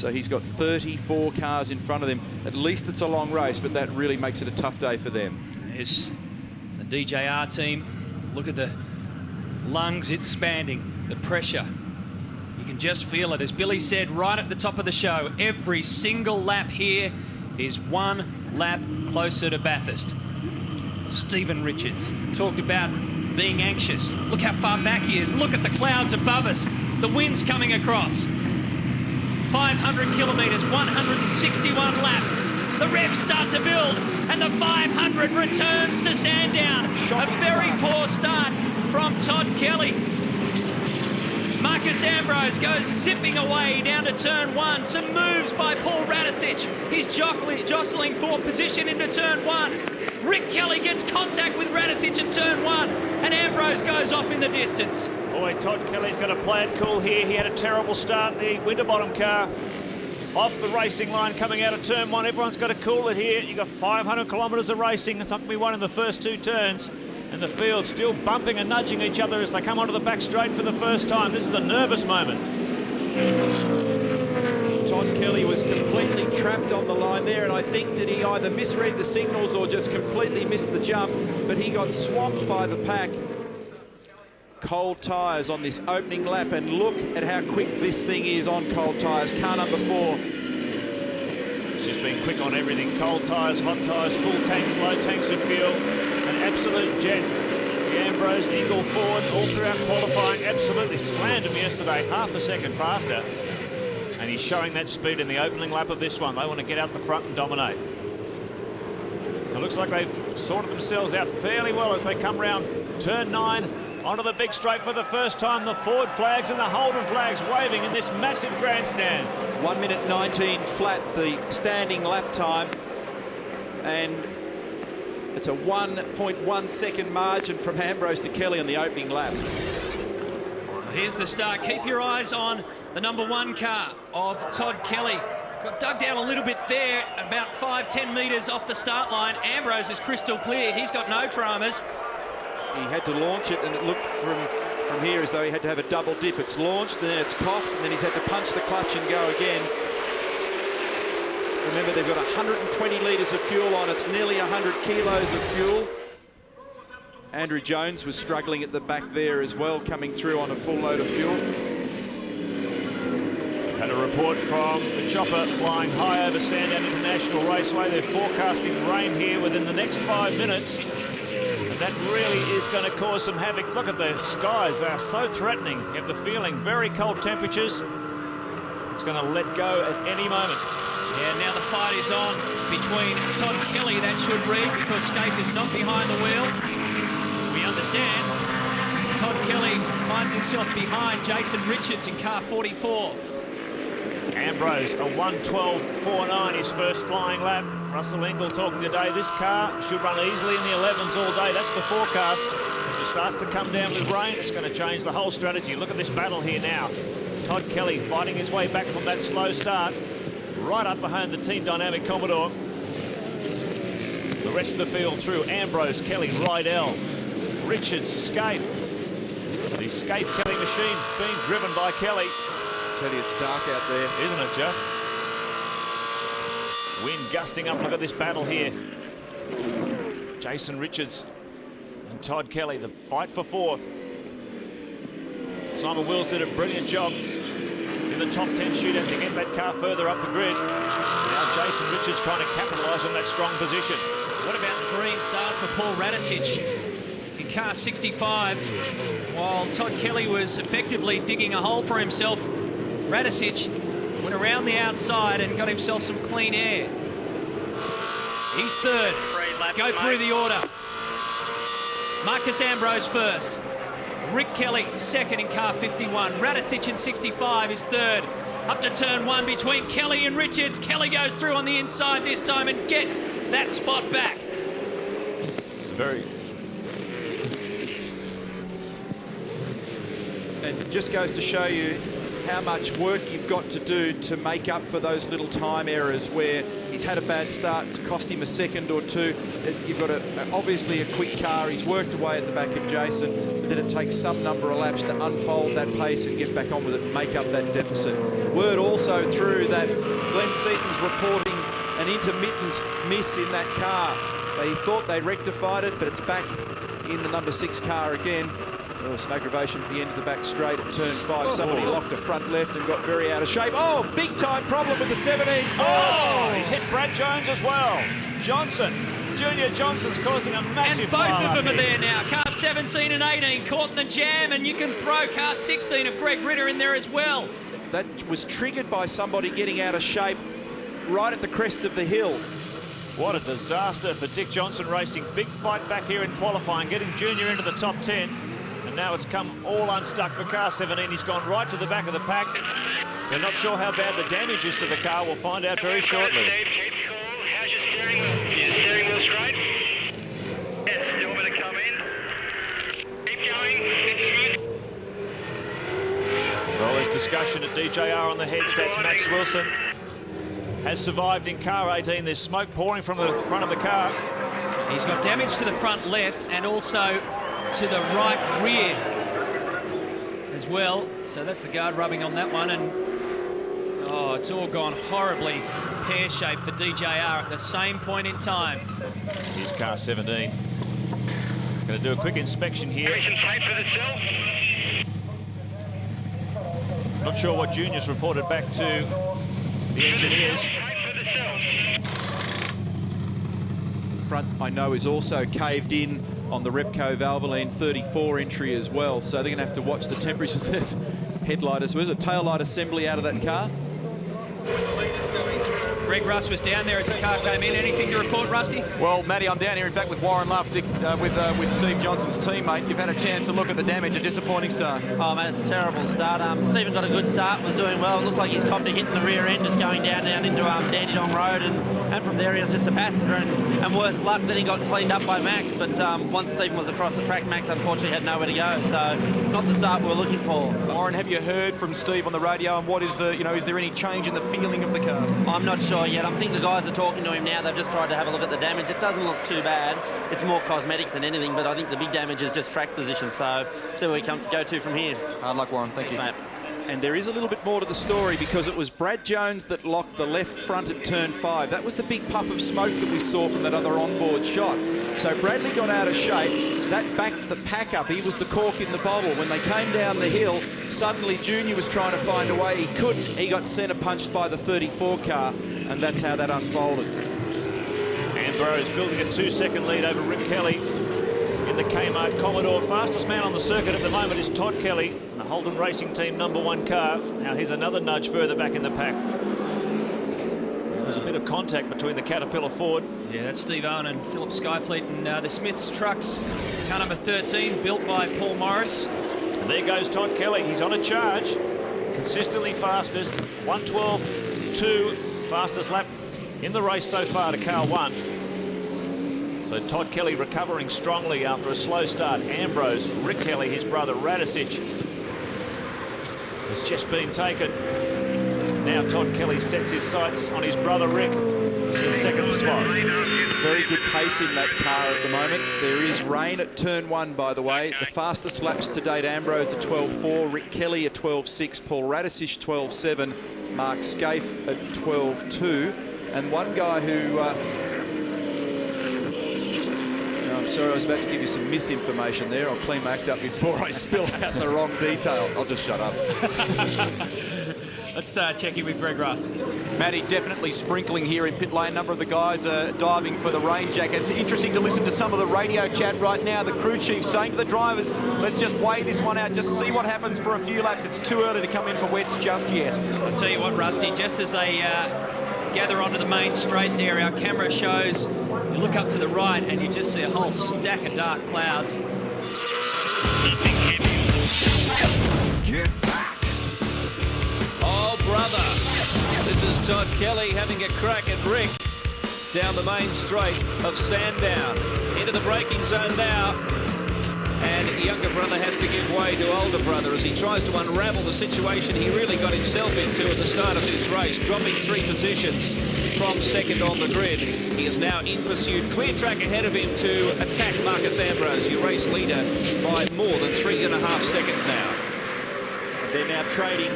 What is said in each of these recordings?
So he's got 34 cars in front of him. At least it's a long race, but that really makes it a tough day for them. There's the DJR team. Look at the lungs expanding, the pressure. You can just feel it. As Billy said right at the top of the show, every single lap here is one lap closer to Bathurst. Stephen Richards talked about being anxious. Look how far back he is. Look at the clouds above us. The wind's coming across. 500 kilometres, 161 laps. The revs start to build, and the 500 returns to Sandown. A very poor start from Todd Kelly. Marcus Ambrose goes zipping away down to turn one. Some moves by Paul Radicic. He's jostling for position into turn one. Rick Kelly gets contact with Radicic in turn one, and Ambrose goes off in the distance. Boy, Todd Kelly's going to play it cool here. He had a terrible start, the Winterbottom car. Off the racing line coming out of turn one. Everyone's got to cool it here. You've got 500 kilometres of racing. It's not going to be one in the first two turns. And the field still bumping and nudging each other as they come onto the back straight for the first time. This is a nervous moment. Todd Kelly was completely trapped on the line there, and I think that he either misread the signals or just completely missed the jump, but he got swamped by the pack. Cold tyres on this opening lap, and look at how quick this thing is on cold tyres. Car number 4. It's just been quick on everything. Cold tyres, hot tyres, full tanks, low tanks of fuel. An absolute jet. The Ambrose Ingall Ford all throughout qualifying absolutely slammed him yesterday, half a second faster. And he's showing that speed in the opening lap of this one. They want to get out the front and dominate. So it looks like they've sorted themselves out fairly well as they come round turn 9 onto the big straight for the first time. The Ford flags and the Holden flags waving in this massive grandstand. 1 minute 19 flat, the standing lap time. And it's a 1.1 second margin from Ambrose to Kelly on the opening lap. Here's the start. Keep your eyes on the number 1 car of Todd Kelly. Got dug down a little bit there, about 5-10 metres off the start line. Ambrose is crystal clear. He's got no dramas. He had to launch it, and it looked from here as though he had to have a double dip. It's launched, and then it's coughed, and then he's had to punch the clutch and go again. Remember, they've got 120 litres of fuel on. It's nearly 100 kilos of fuel. Andrew Jones was struggling at the back there as well, coming through on a full load of fuel. Had a report from the chopper flying high over Sandown International Raceway. They're forecasting rain here within the next 5 minutes. And that really is going to cause some havoc. Look at the skies, they are so threatening. You have the feeling, very cold temperatures. It's going to let go at any moment. Yeah, now the fight is on between Todd Kelly, that should read, because Skaife is not behind the wheel. We understand Todd Kelly finds himself behind Jaosn Richards in car 44. Ambrose, a 1:12.49, his first flying lap. Russell Ingall talking today, this car should run easily in the 11s all day. That's the forecast. If it starts to come down with rain, it's going to change the whole strategy. Look at this battle here now. Todd Kelly fighting his way back from that slow start, right up behind the Team Dynamic Commodore. The rest of the field through Ambrose, Kelly, Rydell, Richards, Skaife. The Skaife Kelly machine being driven by Kelly. I tell you, it's dark out there. Isn't it just? Wind gusting up. Look at this battle here. Jaosn Richards and Todd Kelly, the fight for 4th. Simon Wills did a brilliant job in the top 10 shootout to get that car further up the grid. Now Jaosn Richards trying to capitalise on that strong position. What about the dream start for Paul Radicic in car 65? While Todd Kelly was effectively digging a hole for himself, Radicic went around the outside and got himself some clean air. He's 3rd. Go through the order. Marcus Ambrose first. Rick Kelly 2nd in car 51. Radicic in 65 is 3rd. Up to turn 1 between Kelly and Richards. Kelly goes through on the inside this time and gets that spot back. It's very... And just goes to show you how much work you've got to do to make up for those little time errors where he's had a bad start, it's cost him a second or two. You've got obviously a quick car, he's worked away at the back of Jaosn, then it takes some number of laps to unfold that pace and get back on with it and make up that deficit. Word also through that Glenn Seaton's reporting an intermittent miss in that car. They thought they rectified it, but it's back in the number 6 car again. There was some aggravation at the end of the back straight at turn 5. Somebody locked a front left and got very out of shape. Oh, big time problem with the 17. Oh, he's hit Brad Jones as well. Johnson, Junior Johnson's causing a massive And both of them here. are there now. Car 17 and 18 caught in the jam, and you can throw car 16 of Greg Ritter in there as well. That was triggered by somebody getting out of shape right at the crest of the hill. What a disaster for Dick Johnson Racing. Big fight back here in qualifying, getting Junior into the top 10. And now it's come all unstuck for car 17. He's gone right to the back of the pack. They're not sure how bad the damage is to the car. We'll find out very shortly. Dave, keep cool. How's your steering wheel? Is your steering wheel straight? Yes, still a bit to come in. Keep going. Well, there's discussion at DJR on the headsets. Max Wilson has survived in car 18. There's smoke pouring from the front of the car. He's got damage to the front left and also to the right rear as well. So that's the guard rubbing on that one, and oh, it's all gone horribly pear-shaped for DJR at the same point in time. Here's car 17. Going to do a quick inspection here. Some tape for the cell. Not sure what Junior's reported back to the engineers. Tape for the cell. The front, I know, is also caved in on the Repco Valvoline 34 entry as well, so they're going to have to watch the temperatures. Headlight as well. There's a tail light assembly out of that car. Greg Russ was down there as the car came in. Anything to report, Rusty? Well, Matty, I'm down here, in fact, with Warren Luff, with Steve Johnson's teammate. You've had a chance to look at the damage, a disappointing start. Oh, man, it's a terrible start. Stephen got a good start, was doing well. It looks like he's copped a hit in the rear end, just going down into Dandenong Road, and from there he was just a passenger, and worse luck that he got cleaned up by Max, but once Stephen was across the track, Max unfortunately had nowhere to go, so not the start we were looking for. Warren, have you heard from Steve on the radio, and what is the, is there any change in the feeling of the car? I'm not sure yet. I think the guys are talking to him now. They've just tried to have a look at the damage. It doesn't look too bad. It's more cosmetic than anything, but I think the big damage is just track position, so see where we go to from here. Hard luck, Warren. Thank you. Mate. And there is a little bit more to the story, because it was Brad Jones that locked the left front at turn 5. That was the big puff of smoke that we saw from that other onboard shot. So Bradley got out of shape. That backed the pack up. He was the cork in the bottle. When they came down the hill, suddenly Junior was trying to find a way. He couldn't. He got centre punched by the 34 car, and that's how that unfolded. Ambrose building a 2-second lead over Rick Kelly in the Kmart Commodore. Fastest man on the circuit at the moment is Todd Kelly, the Holden Racing Team #1 car. Now here's another nudge further back in the pack. There's a bit of contact between the Caterpillar Ford. Yeah, that's Steve Owen and Philip Skyfleet, and the Smiths trucks, car number 13, built by Paul Morris. And there goes Todd Kelly. He's on a charge. Consistently fastest. 1:12.2, fastest lap in the race so far to car 1. So Todd Kelly recovering strongly after a slow start. Ambrose, Rick Kelly, his brother Radicic, has just been taken. Now Todd Kelly sets his sights on his brother Rick, who's in second spot. Very good pace in that car at the moment. There is rain at turn 1, by the way. The fastest laps to date, Ambrose at 12.4, Rick Kelly at 12.6, Paul Radicic 12.7, Mark Skaife at 12.2, and one guy who... I'm sorry, I was about to give you some misinformation there. I'll clean my act up before I spill out the wrong detail. I'll just shut up. Let's check in with Greg Russ. Matty, definitely sprinkling here in pit lane. A number of the guys are diving for the rain jackets. Interesting to listen to some of the radio chat right now. The crew chief saying to the drivers, let's just weigh this one out, just see what happens for a few laps. It's too early to come in for wets just yet. I'll tell you what, Rusty, just as they gather onto the main straight there, our camera shows, you look up to the right and you just see a whole stack of dark clouds. Oh, brother. This is Todd Kelly having a crack at Rick down the main straight of Sandown. Into the braking zone now. and younger brother has to give way to older brother as he tries to unravel the situation he really got himself into at the start of this race, dropping 3 positions from second on the grid. He is now in pursuit, clear track ahead of him to attack Marcos Ambrose, your race leader, by more than 3.5 seconds now. They're now trading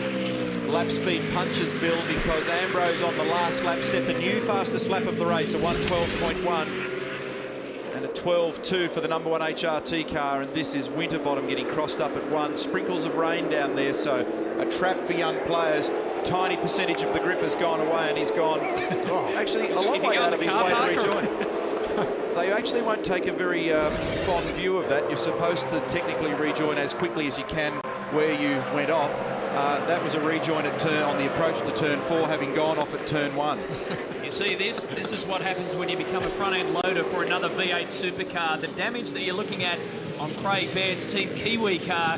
lap speed punches, Bill, because Ambrose on the last lap set the new fastest lap of the race, a 1:12.1 and a 12.2 for the number 1 HRT car, and this is Winterbottom getting crossed up at 1. Sprinkles of rain down there, so a trap for young players. Tiny percentage of the grip has gone away, and he's gone actually a long way out of his way to rejoin. They actually won't take a very fond view of that. You're supposed to technically rejoin as quickly as you can where you went off. That was a rejoin at turn on the approach to turn 4, having gone off at turn 1. You see this? This is what happens when you become a front-end loader for another V8 supercar. The damage that you're looking at on Craig Baird's Team Kiwi car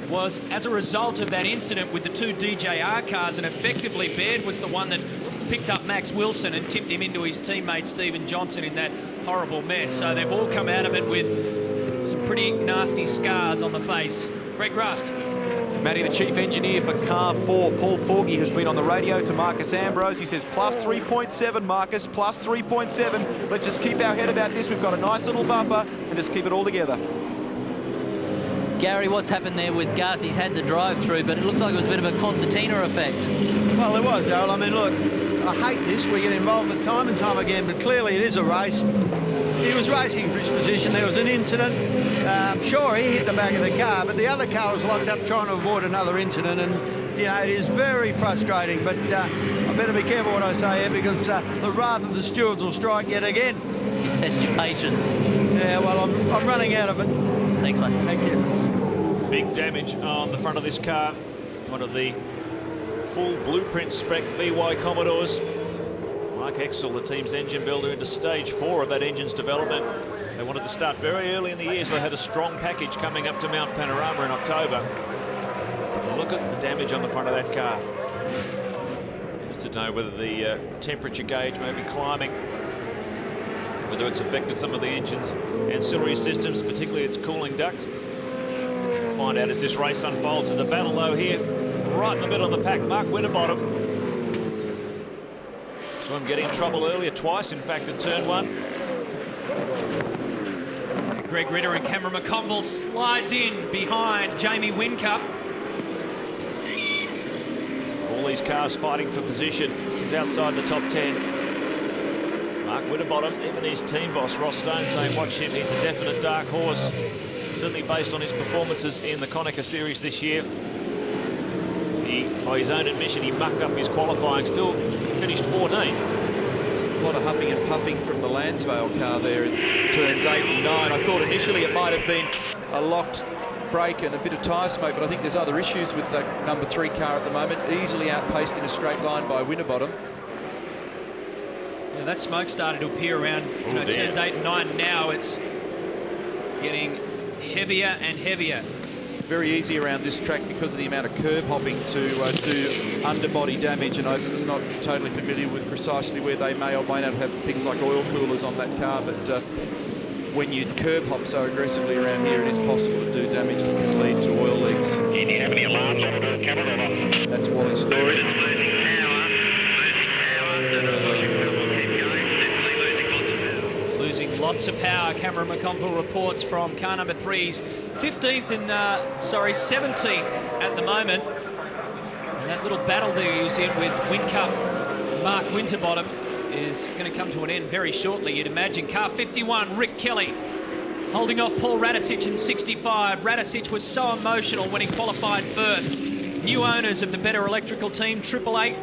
was as a result of that incident with the 2 DJR cars, and effectively Baird was the one that picked up Max Wilson and tipped him into his teammate Stephen Johnson in that horrible mess. So they've all come out of it with some pretty nasty scars on the face. Greg Rust. Matty, the chief engineer for car 4, Paul Forgy, has been on the radio to Marcos Ambrose. He says, plus 3.7, Marcus, plus 3.7. Let's just keep our head about this. We've got a nice little bumper, and just keep it all together. Gary, what's happened there with Gus? He's had to drive through, but it looks like it was a bit of a concertina effect. Well, it was, Darryl. I mean, look, I hate this. We get involved in time and time again, but clearly it is a race. He was racing for his position. There was an incident. Sure, he hit the back of the car, but the other car was locked up trying to avoid another incident, and, you know, it is very frustrating, but I better be careful what I say here, because the wrath of the stewards will strike yet again. You test your patience. Yeah, well, I'm running out of it. Thanks, mate. Thank you. Big damage on the front of this car. One of the full blueprint spec VY Commodores. Mike Exel, the team's engine builder, into stage 4 of that engine's development. They wanted to start very early in the year, so they had a strong package coming up to Mount Panorama in October. But look at the damage on the front of that car. Just to know whether the temperature gauge may be climbing, whether it's affected some of the engine's ancillary systems, particularly its cooling duct. We'll find out as this race unfolds. There's a battle low here, right in the middle of the pack. Mark Winterbottom. Saw him get in trouble earlier twice, in fact, at turn 1. Greg Ritter and Cameron McConville slides in behind Jamie Whincup. All these cars fighting for position. This is outside the top 10. Mark Winterbottom, even his team boss Ross Stone saying watch him, he's a definite dark horse, certainly based on his performances in the Konica Series this year. By his own admission, he mucked up his qualifying, still finished 14th. A lot of huffing and puffing from the Lansvale car there in turns 8 and 9. I thought initially it might have been a locked brake and a bit of tyre smoke, but I think there's other issues with that number 3 car at the moment. Easily outpaced in a straight line by Winterbottom. Yeah, that smoke started to appear around turns 8 and 9. Now it's getting heavier and heavier. Very easy around this track because of the amount of curb hopping to do underbody damage, and I'm not totally familiar with precisely where they may or may not have things like oil coolers on that car, but when you curb hop so aggressively around here, it is possible to do damage that can lead to oil leaks. Do you have any alarms on the camera or not? That's Wally's story. Losing lots of power. Cameron McConville reports from car number 3's 15th and 17th at the moment. And that little battle that he was in with Whincup, Mark Winterbottom, is going to come to an end very shortly, you'd imagine. Car 51, Rick Kelly, holding off Paul Radicic in 65. Radicic was so emotional when he qualified first. New owners of the Better Electrical team, 888,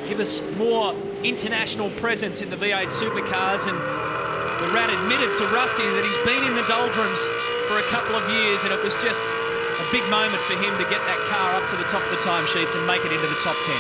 give us more international presence in the V8 supercars, and the Rad admitted to Rusty that he's been in the doldrums for a couple of years, and it was just a big moment for him to get that car up to the top of the timesheets and make it into the top 10.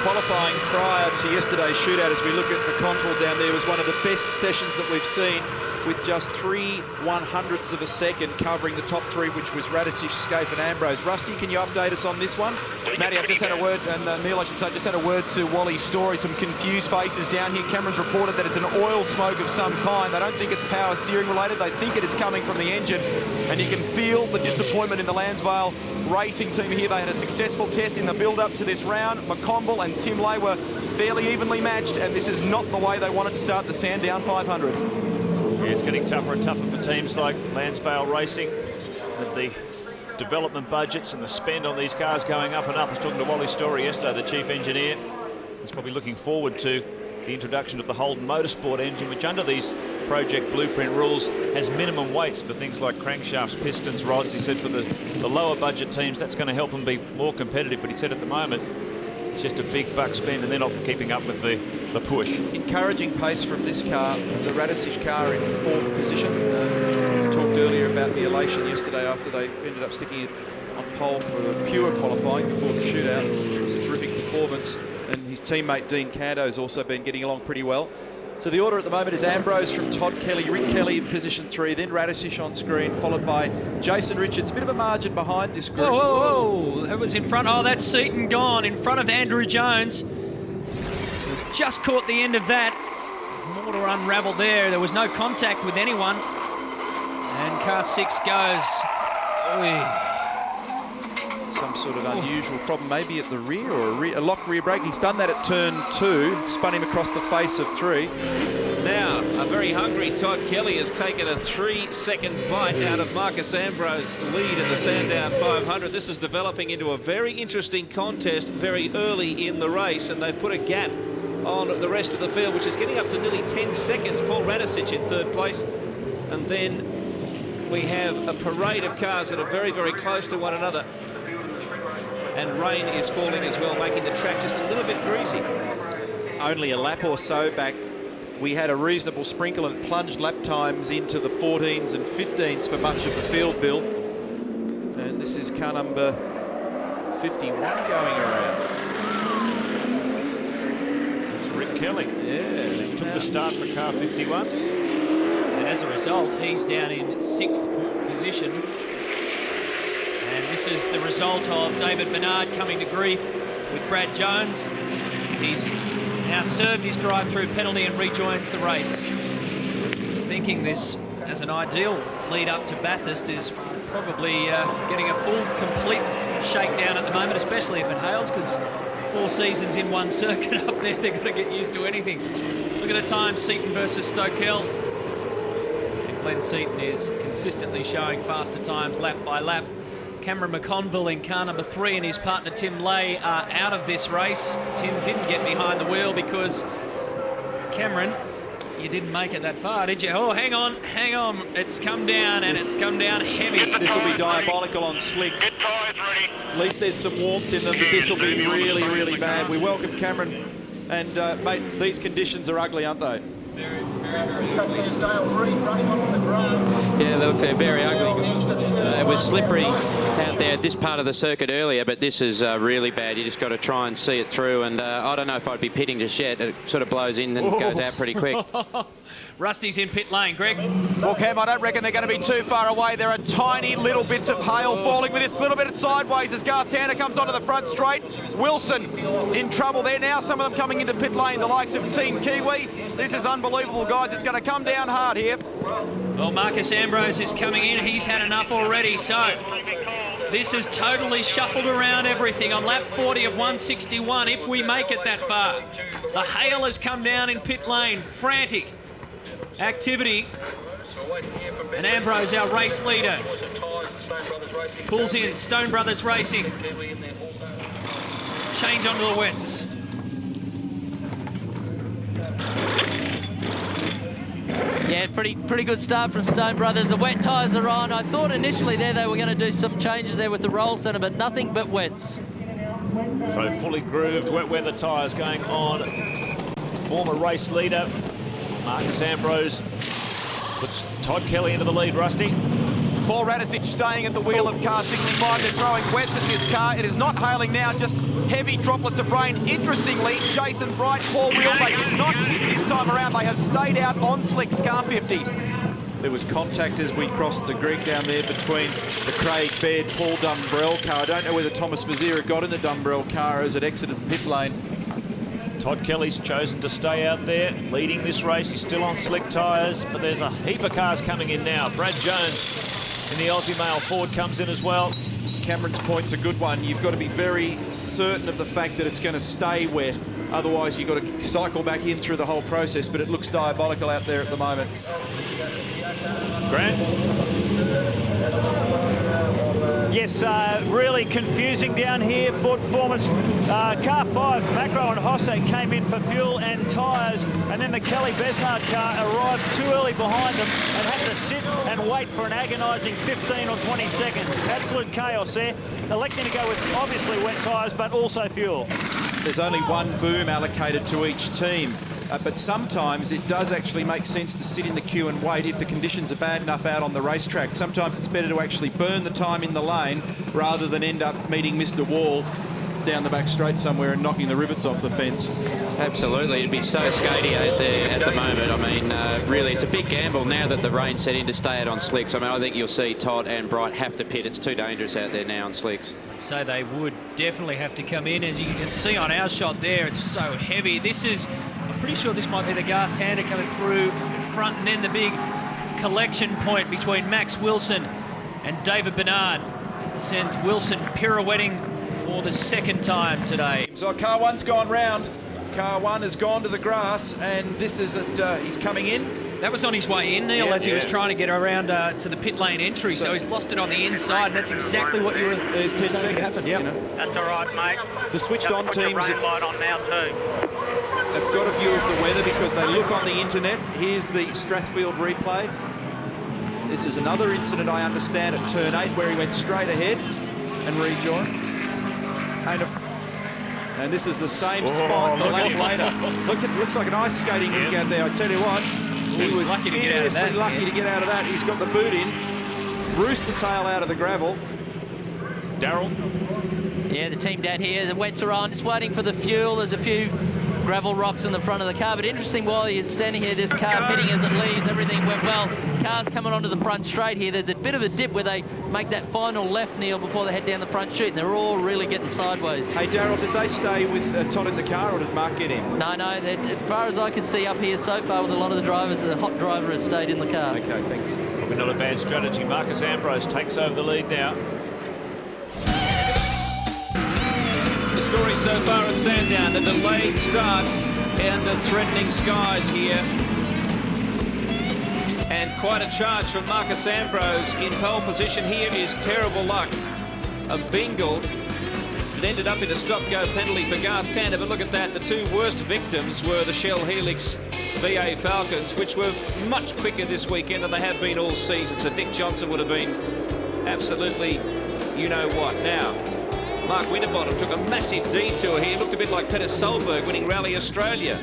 Qualifying prior to yesterday's shootout, as we look at McConville down there, was one of the best sessions that we've seen with just 3/100ths of a second, covering the top three, which was Radisich, Skaife and Ambrose. Rusty, can you update us on this one? Matty, I've just had a word, and Neil, I should say, just had a word to Wally's story. Some confused faces down here. Cameron's reported that it's an oil smoke of some kind. They don't think it's power steering related. They think it is coming from the engine, and you can feel the disappointment in the Lansvale racing team here. They had a successful test in the build-up to this round. McConville and Tim Lay were fairly evenly matched, and this is not the way they wanted to start the Sandown 500. Yeah, it's getting tougher and tougher for teams like Lansvale Racing, with the development budgets and the spend on these cars going up and up. I was talking to Wally Story yesterday, the chief engineer. He's probably looking forward to the introduction of the Holden Motorsport engine, which under these project blueprint rules has minimum weights for things like crankshafts, pistons, rods. He said for the lower budget teams, that's going to help them be more competitive. But he said at the moment, it's just a big buck spend, and they're not keeping up with the push. Encouraging pace from this car, the Radisich car in 4th position. Talked earlier about the elation yesterday after they ended up sticking it on pole for a pure qualifying before the shootout. It was a terrific performance, and his teammate Dean Cando's also been getting along pretty well. So the order at the moment is Ambrose from Todd Kelly, Rick Kelly in position 3, then Radisich on screen, followed by Jason Richards. A bit of a margin behind this group. Whoa, whoa, whoa. That was in front. Oh, that's Seaton gone in front of Andrew Jones. Just caught the end of that. More to unravel there. There was no contact with anyone. And car 6 goes. Oy. Some sort of unusual problem, maybe at the rear, or a locked rear brake. He's done that at turn 2, spun him across the face of 3. Now, a very hungry Todd Kelly has taken a 3-second bite out of Marcus Ambrose's lead in the Sandown 500. This is developing into a very interesting contest very early in the race, and they've put a gap on the rest of the field, which is getting up to nearly 10 seconds. Paul Radisich in 3rd place, and then we have a parade of cars that are very, very close to one another. And rain is falling as well, making the track just a little bit greasy. Only a lap or so back, we had a reasonable sprinkle and plunged lap times into the 14s and 15s for much of the field, Bill. And this is car number 51 going around. It's Rick Kelly. Yeah. He took the start for car 51. And as a result, he's down in 6th position. And this is the result of David Bernard coming to grief with Brad Jones. He's now served his drive-through penalty and rejoins the race. Thinking this as an ideal lead up to Bathurst is probably getting a full, complete shakedown at the moment, especially if it hails, because 4 seasons in one circuit up there, they've got to get used to anything. Look at the time, Seaton versus Stokel. And Glenn Seaton is consistently showing faster times lap by lap. Cameron McConville in car number 3 and his partner Tim Lay are out of this race. Tim didn't get behind the wheel because, Cameron, you didn't make it that far, did you? Oh, hang on. It's come down, and it's come down heavy. This will be diabolical on slicks. At least there's some warmth in them, but this will be really, really bad. We welcome Cameron, and mate, these conditions are ugly, aren't they? Yeah, look, they're very ugly. It was slippery out there at this part of the circuit earlier, but this is really bad. You just got to try and see it through, and I don't know if I'd be pitting just yet. It sort of blows in and goes out pretty quick. Rusty's in pit lane. Greg? Well, Cam, I don't reckon they're going to be too far away. There are tiny little bits of hail falling with this little bit of sideways as Garth Tanner comes onto the front straight. Wilson in trouble there now. Some of them coming into pit lane, the likes of Team Kiwi. This is unbelievable, guys. It's going to come down hard here. Well, Marcus Ambrose is coming in. He's had enough already, so this has totally shuffled around everything on lap 40 of 161, if we make it that far. The hail has come down in pit lane. Frantic activity. And Ambrose, our race leader, pulls in. Stone Brothers Racing. Change onto the wets. Yeah, pretty good start from Stone Brothers. The wet tyres are on. I thought initially there they were going to do some changes there with the roll centre, but nothing but wets. So fully grooved wet weather tyres going on. Former race leader Marcus Ambrose puts Todd Kelly into the lead. Rusty. Paul Radisich staying at the wheel of car 65. They're throwing wets at this car. It is not hailing now, just heavy droplets of rain. Interestingly, Jason Bright, Paul Wheel, they did not hit this time around. They have stayed out on slicks, car 50. There was contact as we crossed to Greg down there between the Craig Baird, Paul Dumbrell car. I don't know whether Thomas Mazira got in the Dumbrell car as it exited the pit lane. Todd Kelly's chosen to stay out there, leading this race. He's still on slick tyres, but there's a heap of cars coming in now. Brad Jones in the Aussie Mail Ford comes in as well. Cameron's point's a good one. You've got to be very certain of the fact that it's going to stay wet. Otherwise, you've got to cycle back in through the whole process, but it looks diabolical out there at the moment. Grant? Yes, really confusing down here. Ford Performance, car 5, Macro and Hosse came in for fuel and tyres, and then the Kelly Besnard car arrived too early behind them and had to sit and wait for an agonising 15 or 20 seconds. Absolute chaos there. Electing to go with obviously wet tyres, but also fuel. There's only one boom allocated to each team. But sometimes it does actually make sense to sit in the queue and wait if the conditions are bad enough out on the racetrack. Sometimes it's better to actually burn the time in the lane rather than end up meeting Mr. Wall down the back straight somewhere and knocking the rivets off the fence. Absolutely, it'd be so skatey out there at the moment. I mean, really, it's a big gamble now that the rain set in to stay out on slicks. I mean, I think you'll see Todd and Bright have to pit. It's too dangerous out there now on slicks. So they would definitely have to come in. As you can see on our shot there, it's so heavy. This is, I'm pretty sure this might be the Gartanda coming through in front, and then the big collection point between Max Wilson and David Bernard sends Wilson pirouetting for the second time today. So car 1's gone round. Car 1 has gone to the grass, and this is it. He's coming in. That was on his way in, Neil, as he was trying to get around to the pit lane entry. So he's lost it on the inside, and that's exactly what you were. There's 10 seconds. Yep. You know. That's all right, mate. The switched-on teams rain light on now too. have got a view of the weather because they look on the internet. Here's the Strathfield replay. This is another incident, I understand, at turn 8 where he went straight ahead and rejoined. And this is the same spot a lap later. Look, it looks like an ice skating rig out there. I tell you what, he was seriously lucky to get out of that. He's got the boot in, rooster tail out of the gravel. Darryl? Yeah, the team down here, the wets are on, just waiting for the fuel. There's a few gravel rocks in the front of the car, but interesting, while you're standing here, this car pitting as it leaves, everything went well. Cars coming onto the front straight here. There's a bit of a dip where they make that final left, Neil, before they head down the front chute, and they're all really getting sideways. Hey, Darryl, did they stay with Todd in the car, or did Mark get in? No, as far as I can see up here so far with a lot of the drivers, the hot driver has stayed in the car. Okay, thanks. Probably not a bad strategy. Marcus Ambrose takes over the lead now. The story so far at Sandown, a delayed start under threatening skies here. And quite a charge from Marcus Ambrose in pole position. Here is terrible luck of Ingall. It ended up in a stop-go penalty for Gartanda, but look at that. The two worst victims were the Shell Helix VA Falcons, which were much quicker this weekend than they have been all season. So Dick Johnson would have been absolutely you-know-what. Now, Mark Winterbottom took a massive detour here. Looked a bit like Peter Solberg winning Rally Australia.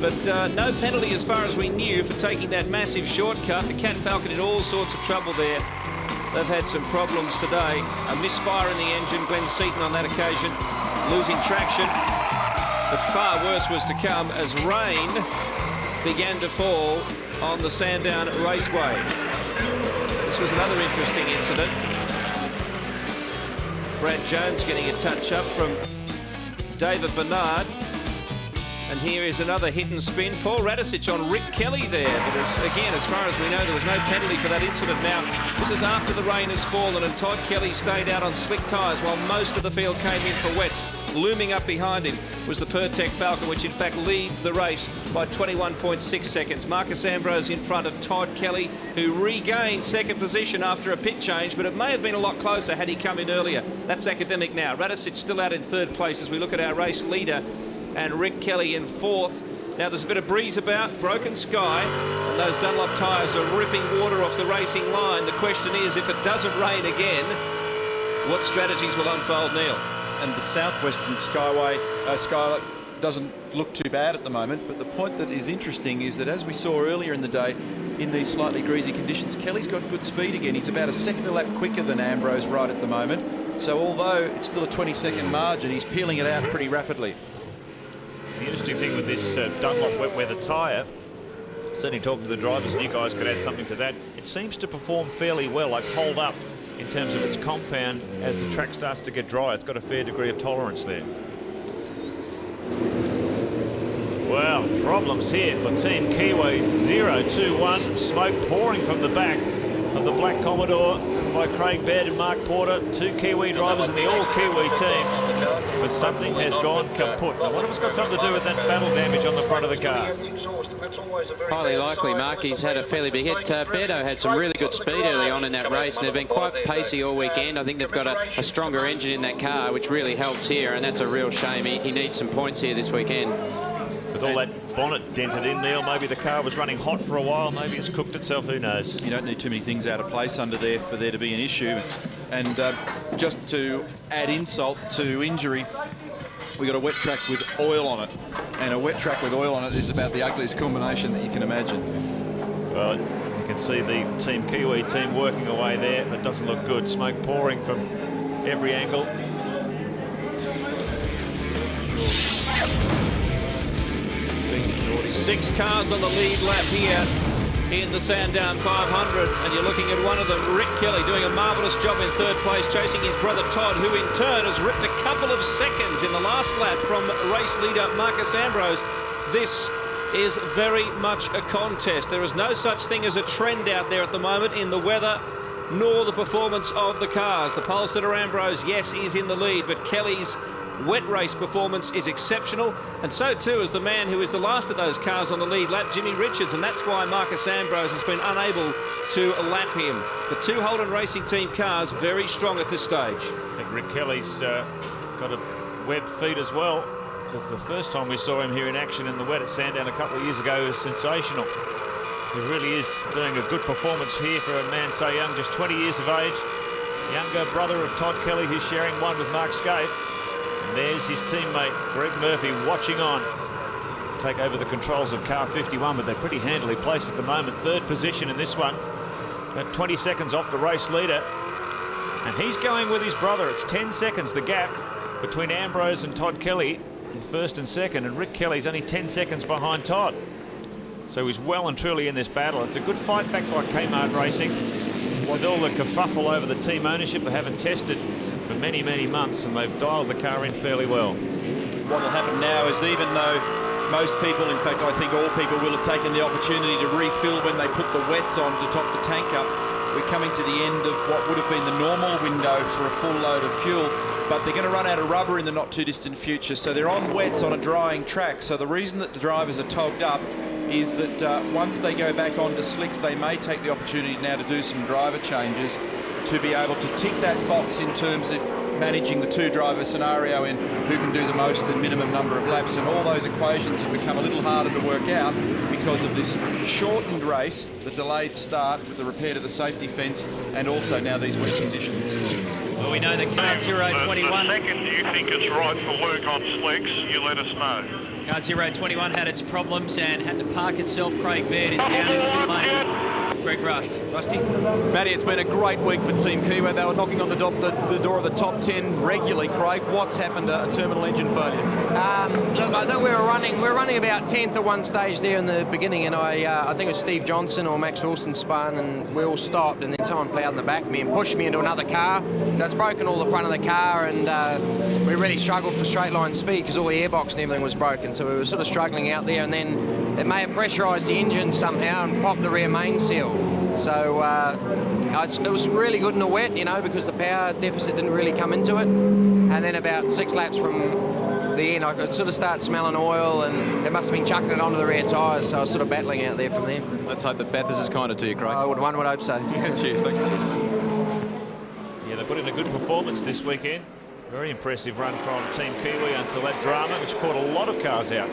But no penalty as far as we knew for taking that massive shortcut. The Cat Falcon in all sorts of trouble there. They've had some problems today. A misfire in the engine, Glenn Seaton on that occasion, losing traction. But far worse was to come as rain began to fall on the Sandown Raceway. This was another interesting incident. Brad Jones getting a touch up from David Bernard. And here is another hit and spin. Paul Radicic on Rick Kelly there. But again, as far as we know, there was no penalty for that incident. Now, this is after the rain has fallen and Todd Kelly stayed out on slick tyres while most of the field came in for wets. Looming up behind him was the Pertec Falcon, which in fact leads the race by 21.6 seconds. Marcus Ambrose in front of Todd Kelly, who regained second position after a pit change, but it may have been a lot closer had he come in earlier. That's academic now. Radicic still out in third place as we look at our race leader, and Rick Kelly in fourth. Now there's a bit of breeze about, broken sky, and those Dunlop tyres are ripping water off the racing line. The question is, if it doesn't rain again, what strategies will unfold, Neil? And the southwestern skyline doesn't look too bad at the moment, but the point that is interesting is that, as we saw earlier in the day, in these slightly greasy conditions, Kelly's got good speed again. He's about a second a lap quicker than Ambrose right at the moment. So although it's still a 20-second margin, he's peeling it out pretty rapidly. The interesting thing with this Dunlop wet weather tyre, Certainly talking to the drivers, and you guys could add something to that. It seems to perform fairly well, like hold up in terms of its compound as the track starts to get dry. It's got a fair degree of tolerance there. Well, problems here for Team Kiwi. 0-2-1, smoke pouring from the back of the Black Commodore by Craig Baird and Mark Porter, 2 Kiwi drivers in the all-Kiwi team. But something has gone kaput. Now, one of us got something to do with that battle damage on the front of the car. Highly likely, Mark. He's had a fairly big hit. Beardo had some really good speed early on in that race, and they've been quite pacey all weekend. I think they've got a stronger engine in that car, which really helps here, and that's a real shame. He needs some points here this weekend. With all that bonnet dented in, Neil, maybe the car was running hot for a while. Maybe it's cooked itself, who knows? You don't need too many things out of place under there for there to be an issue. And just to add insult to injury, we got a wet track with oil on it. And a wet track with oil on it is about the ugliest combination that you can imagine. Well, you can see the Team Kiwi team working away there. That doesn't look good. Smoke pouring from every angle. 6 cars on the lead lap here in the Sandown 500, and you're looking at one of them, Rick Kelly, doing a marvellous job in 3rd place, chasing his brother Todd, who in turn has ripped a couple of seconds in the last lap from race leader Marcus Ambrose. This is very much a contest. There is no such thing as a trend out there at the moment in the weather nor the performance of the cars. The pole sitter Ambrose, yes, is in the lead, but Kelly's wet race performance is exceptional, and so too is the man who is the last of those cars on the lead lap, Jimmy Richards, and that's why Marcus Ambrose has been unable to lap him. The 2 Holden Racing Team cars very strong at this stage. I think Rick Kelly's got a webbed feet as well, because the first time we saw him here in action in the wet at Sandown a couple of years ago was sensational. He really is doing a good performance here for a man so young, just 20 years of age. Younger brother of Todd Kelly, who's sharing one with Mark Skaife. And there's his teammate, Greg Murphy, watching on. Take over the controls of car 51, but they're pretty handily placed at the moment. 3rd position in this one. About 20 seconds off the race leader. And he's going with his brother. It's 10 seconds, the gap between Ambrose and Todd Kelly in 1st and 2nd. And Rick Kelly's only 10 seconds behind Todd. So he's well and truly in this battle. It's a good fight back by Kmart Racing. With all the kerfuffle over the team ownership, they haven't tested for many, many months, and they've dialed the car in fairly well. What will happen now is, even though most people, in fact I think all people, will have taken the opportunity to refill when they put the wets on to top the tank up, we're coming to the end of what would have been the normal window for a full load of fuel, but they're going to run out of rubber in the not too distant future, so they're on wets on a drying track. So the reason that the drivers are togged up is that once they go back onto slicks, they may take the opportunity now to do some driver changes to be able to tick that box in terms of managing the 2-driver scenario in who can do the most and minimum number of laps, and all those equations have become a little harder to work out because of this shortened race, the delayed start with the repair to the safety fence, and also now these wet conditions. Well, we know that car 021... The second you think it's right for work on slicks, you let us know. Car 021 had its problems and had to park itself. Craig Baird is down in the pit lane. Greg Rust. Rusty? Matty, it's been a great week for Team Kiwi. They were knocking on the door of the top 10 regularly. Craig, what's happened to a terminal engine failure? Look, I think we were running about 10th at one stage there in the beginning, and I think it was Steve Johnson or Max Wilson spun, and we all stopped, and then someone ploughed in the back of me and pushed me into another car. So it's broken all the front of the car, and we really struggled for straight line speed because all the airbox and everything was broken. So we were sort of struggling out there, and then it may have pressurised the engine somehow and popped the rear main seal. So it was really good in the wet, you know, because the power deficit didn't really come into it. And then about 6 laps from the end, I could sort of start smelling oil, and it must have been chucking it onto the rear tyres, so I was sort of battling out there from there. Let's hope that Bathurst is kinder to you, Craig. One would hope so. Cheers, thanks. Cheers, Yeah, they put in a good performance this weekend. Very impressive run from Team Kiwi until that drama, which caught a lot of cars out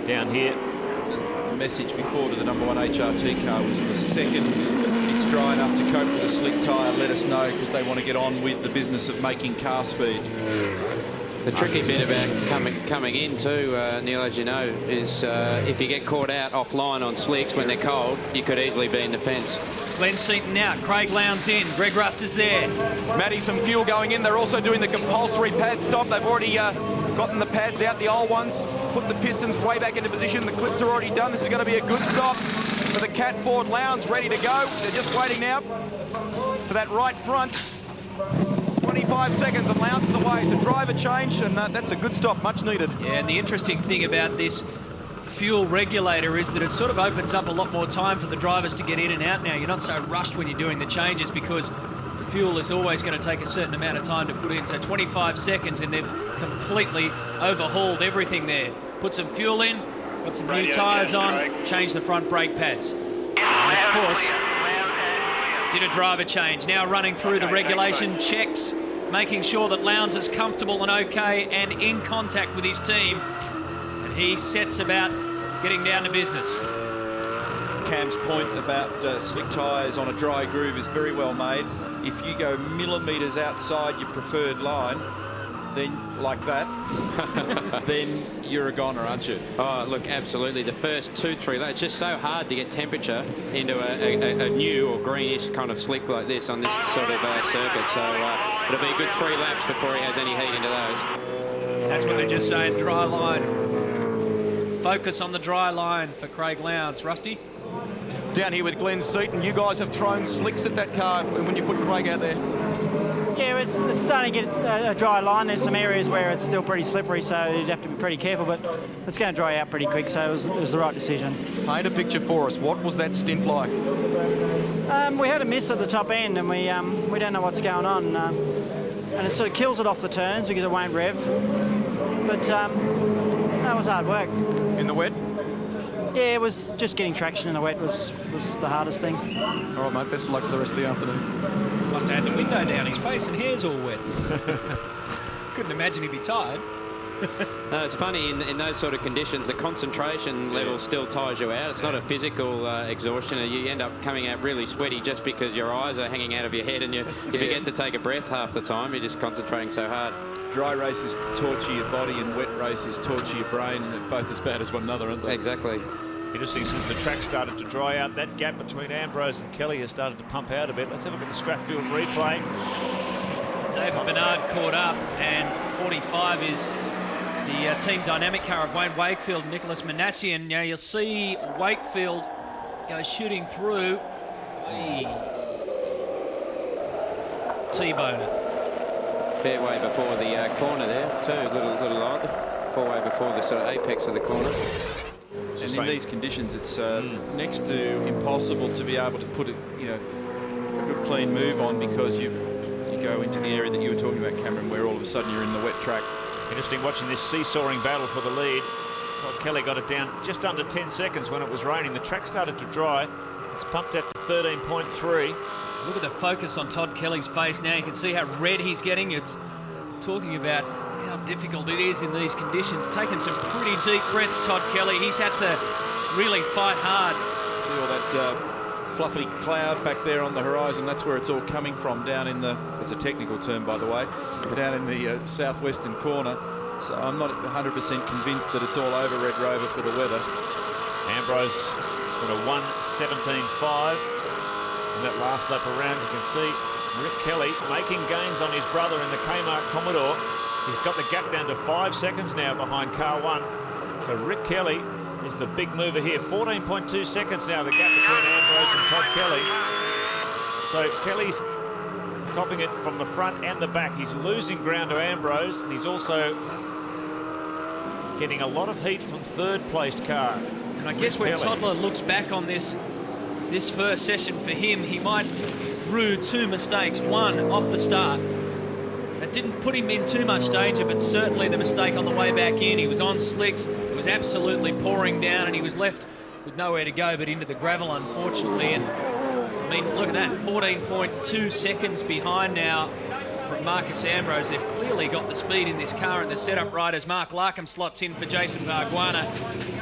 down here. The message before to the number 1 HRT car was the second it's dry enough to cope with a slick tyre, let us know, because they want to get on with the business of making car speed. The tricky bit about coming in too, Neil, as you know, is if you get caught out offline on slicks when they're cold, you could easily be in the fence. Glenn Seaton out, Craig Lowndes in, Greg Rust is there. Matty, some fuel going in. They're also doing the compulsory pad stop. They've already got Gotten the pads out, the old ones, put the pistons way back into position. The clips are already done. This is going to be a good stop for the Cat Ford Lowndes, ready to go. They're just waiting now for that right front. 25 seconds and Lowndes is away. So driver change, and that's a good stop, much needed. Yeah, and the interesting thing about this fuel regulator is that it sort of opens up a lot more time for the drivers to get in and out now. You're not so rushed when you're doing the changes because the fuel is always going to take a certain amount of time to put in. So 25 seconds and they've completely overhauled everything there. Put some fuel in, got some new tyres on, changed the front brake pads. And of course, did a driver change. Now running through the regulation checks, making sure that Lowndes is comfortable and okay and in contact with his team. And he sets about getting down to business. Cam's point about slick tyres on a dry groove is very well made. If you go millimetres outside your preferred line, then like that, then you're a goner, aren't you? Oh, look, absolutely. The first 2-3 laps, it's just so hard to get temperature into a new or greenish kind of slick like this on this sort of circuit. So it'll be a good 3 laps before he has any heat into those. That's what they're just saying, dry line. Focus on the dry line for Craig Lowndes. Rusty? Down here with Glenn Seaton, you guys have thrown slicks at that car when you put Craig out there. Yeah, it's starting to get a dry line. There's some areas where it's still pretty slippery, so you'd have to be pretty careful, but it's going to dry out pretty quick, so it was the right decision. Paint a picture for us. What was that stint like? We had a miss at the top end, and we don't know what's going on. And it sort of kills it off the turns because it won't rev. But that was hard work. In the wet? Yeah, it was just getting traction in the wet was the hardest thing. All right, mate. Best of luck for the rest of the afternoon. Must have had the window down. His face and hair's all wet. Couldn't imagine he'd be tired. No, it's funny, in those sort of conditions, the concentration level still tires you out. It's not a physical exhaustion. You end up coming out really sweaty just because your eyes are hanging out of your head and you forget to take a breath half the time. You're just concentrating so hard. Dry races torture your body and wet races torture your brain. They're both as bad as one another, aren't they? Exactly. Interesting, since the track started to dry out, that gap between Ambrose and Kelly has started to pump out a bit. Let's have a look at the Strathfield replay. David Bernard caught up, and 45 is the team dynamic car of Wayne Wakefield and Nicholas Manassian. Now you'll see Wakefield go shooting through. T-boner. Fairway before the corner there, too. Little odd. Fairway before the sort of apex of the corner. And in these conditions, it's next to impossible to be able to put a good clean move on, because you go into the area that you were talking about, Cameron, where all of a sudden you're in the wet track. Interesting watching this seesawing battle for the lead. Todd Kelly got it down just under 10 seconds when it was raining. The track started to dry. It's pumped out to 13.3. Look at the focus on Todd Kelly's face now. You can see how red he's getting. It's talking about how difficult it is in these conditions. Taking some pretty deep breaths, Todd Kelly. He's had to really fight hard. See all that fluffy cloud back there on the horizon? That's where it's all coming from, down in the, there's a technical term, by the way, down in the southwestern corner. So I'm not 100% convinced that it's all over Red Rover for the weather. Ambrose got a 1:17.5 in that last lap around. You can see Rick Kelly making gains on his brother in the Kmart Commodore. He's got the gap down to 5 seconds now behind car 1. So Rick Kelly is the big mover here. 14.2 seconds now, the gap between Ambrose and Todd Kelly. So Kelly's copping it from the front and the back. He's losing ground to Ambrose, and he's also getting a lot of heat from third-placed car. And I guess when Toddler looks back on this first session for him, he might rue 2 mistakes. One, off the start. That didn't put him in too much danger, but certainly the mistake on the way back in. He was on slicks. It was absolutely pouring down, and he was left with nowhere to go but into the gravel, unfortunately. And I mean, look at that, 14.2 seconds behind now from Marcus Ambrose. They've clearly got the speed in this car, and the setup riders. Mark Larkham slots in for Jason Barguana.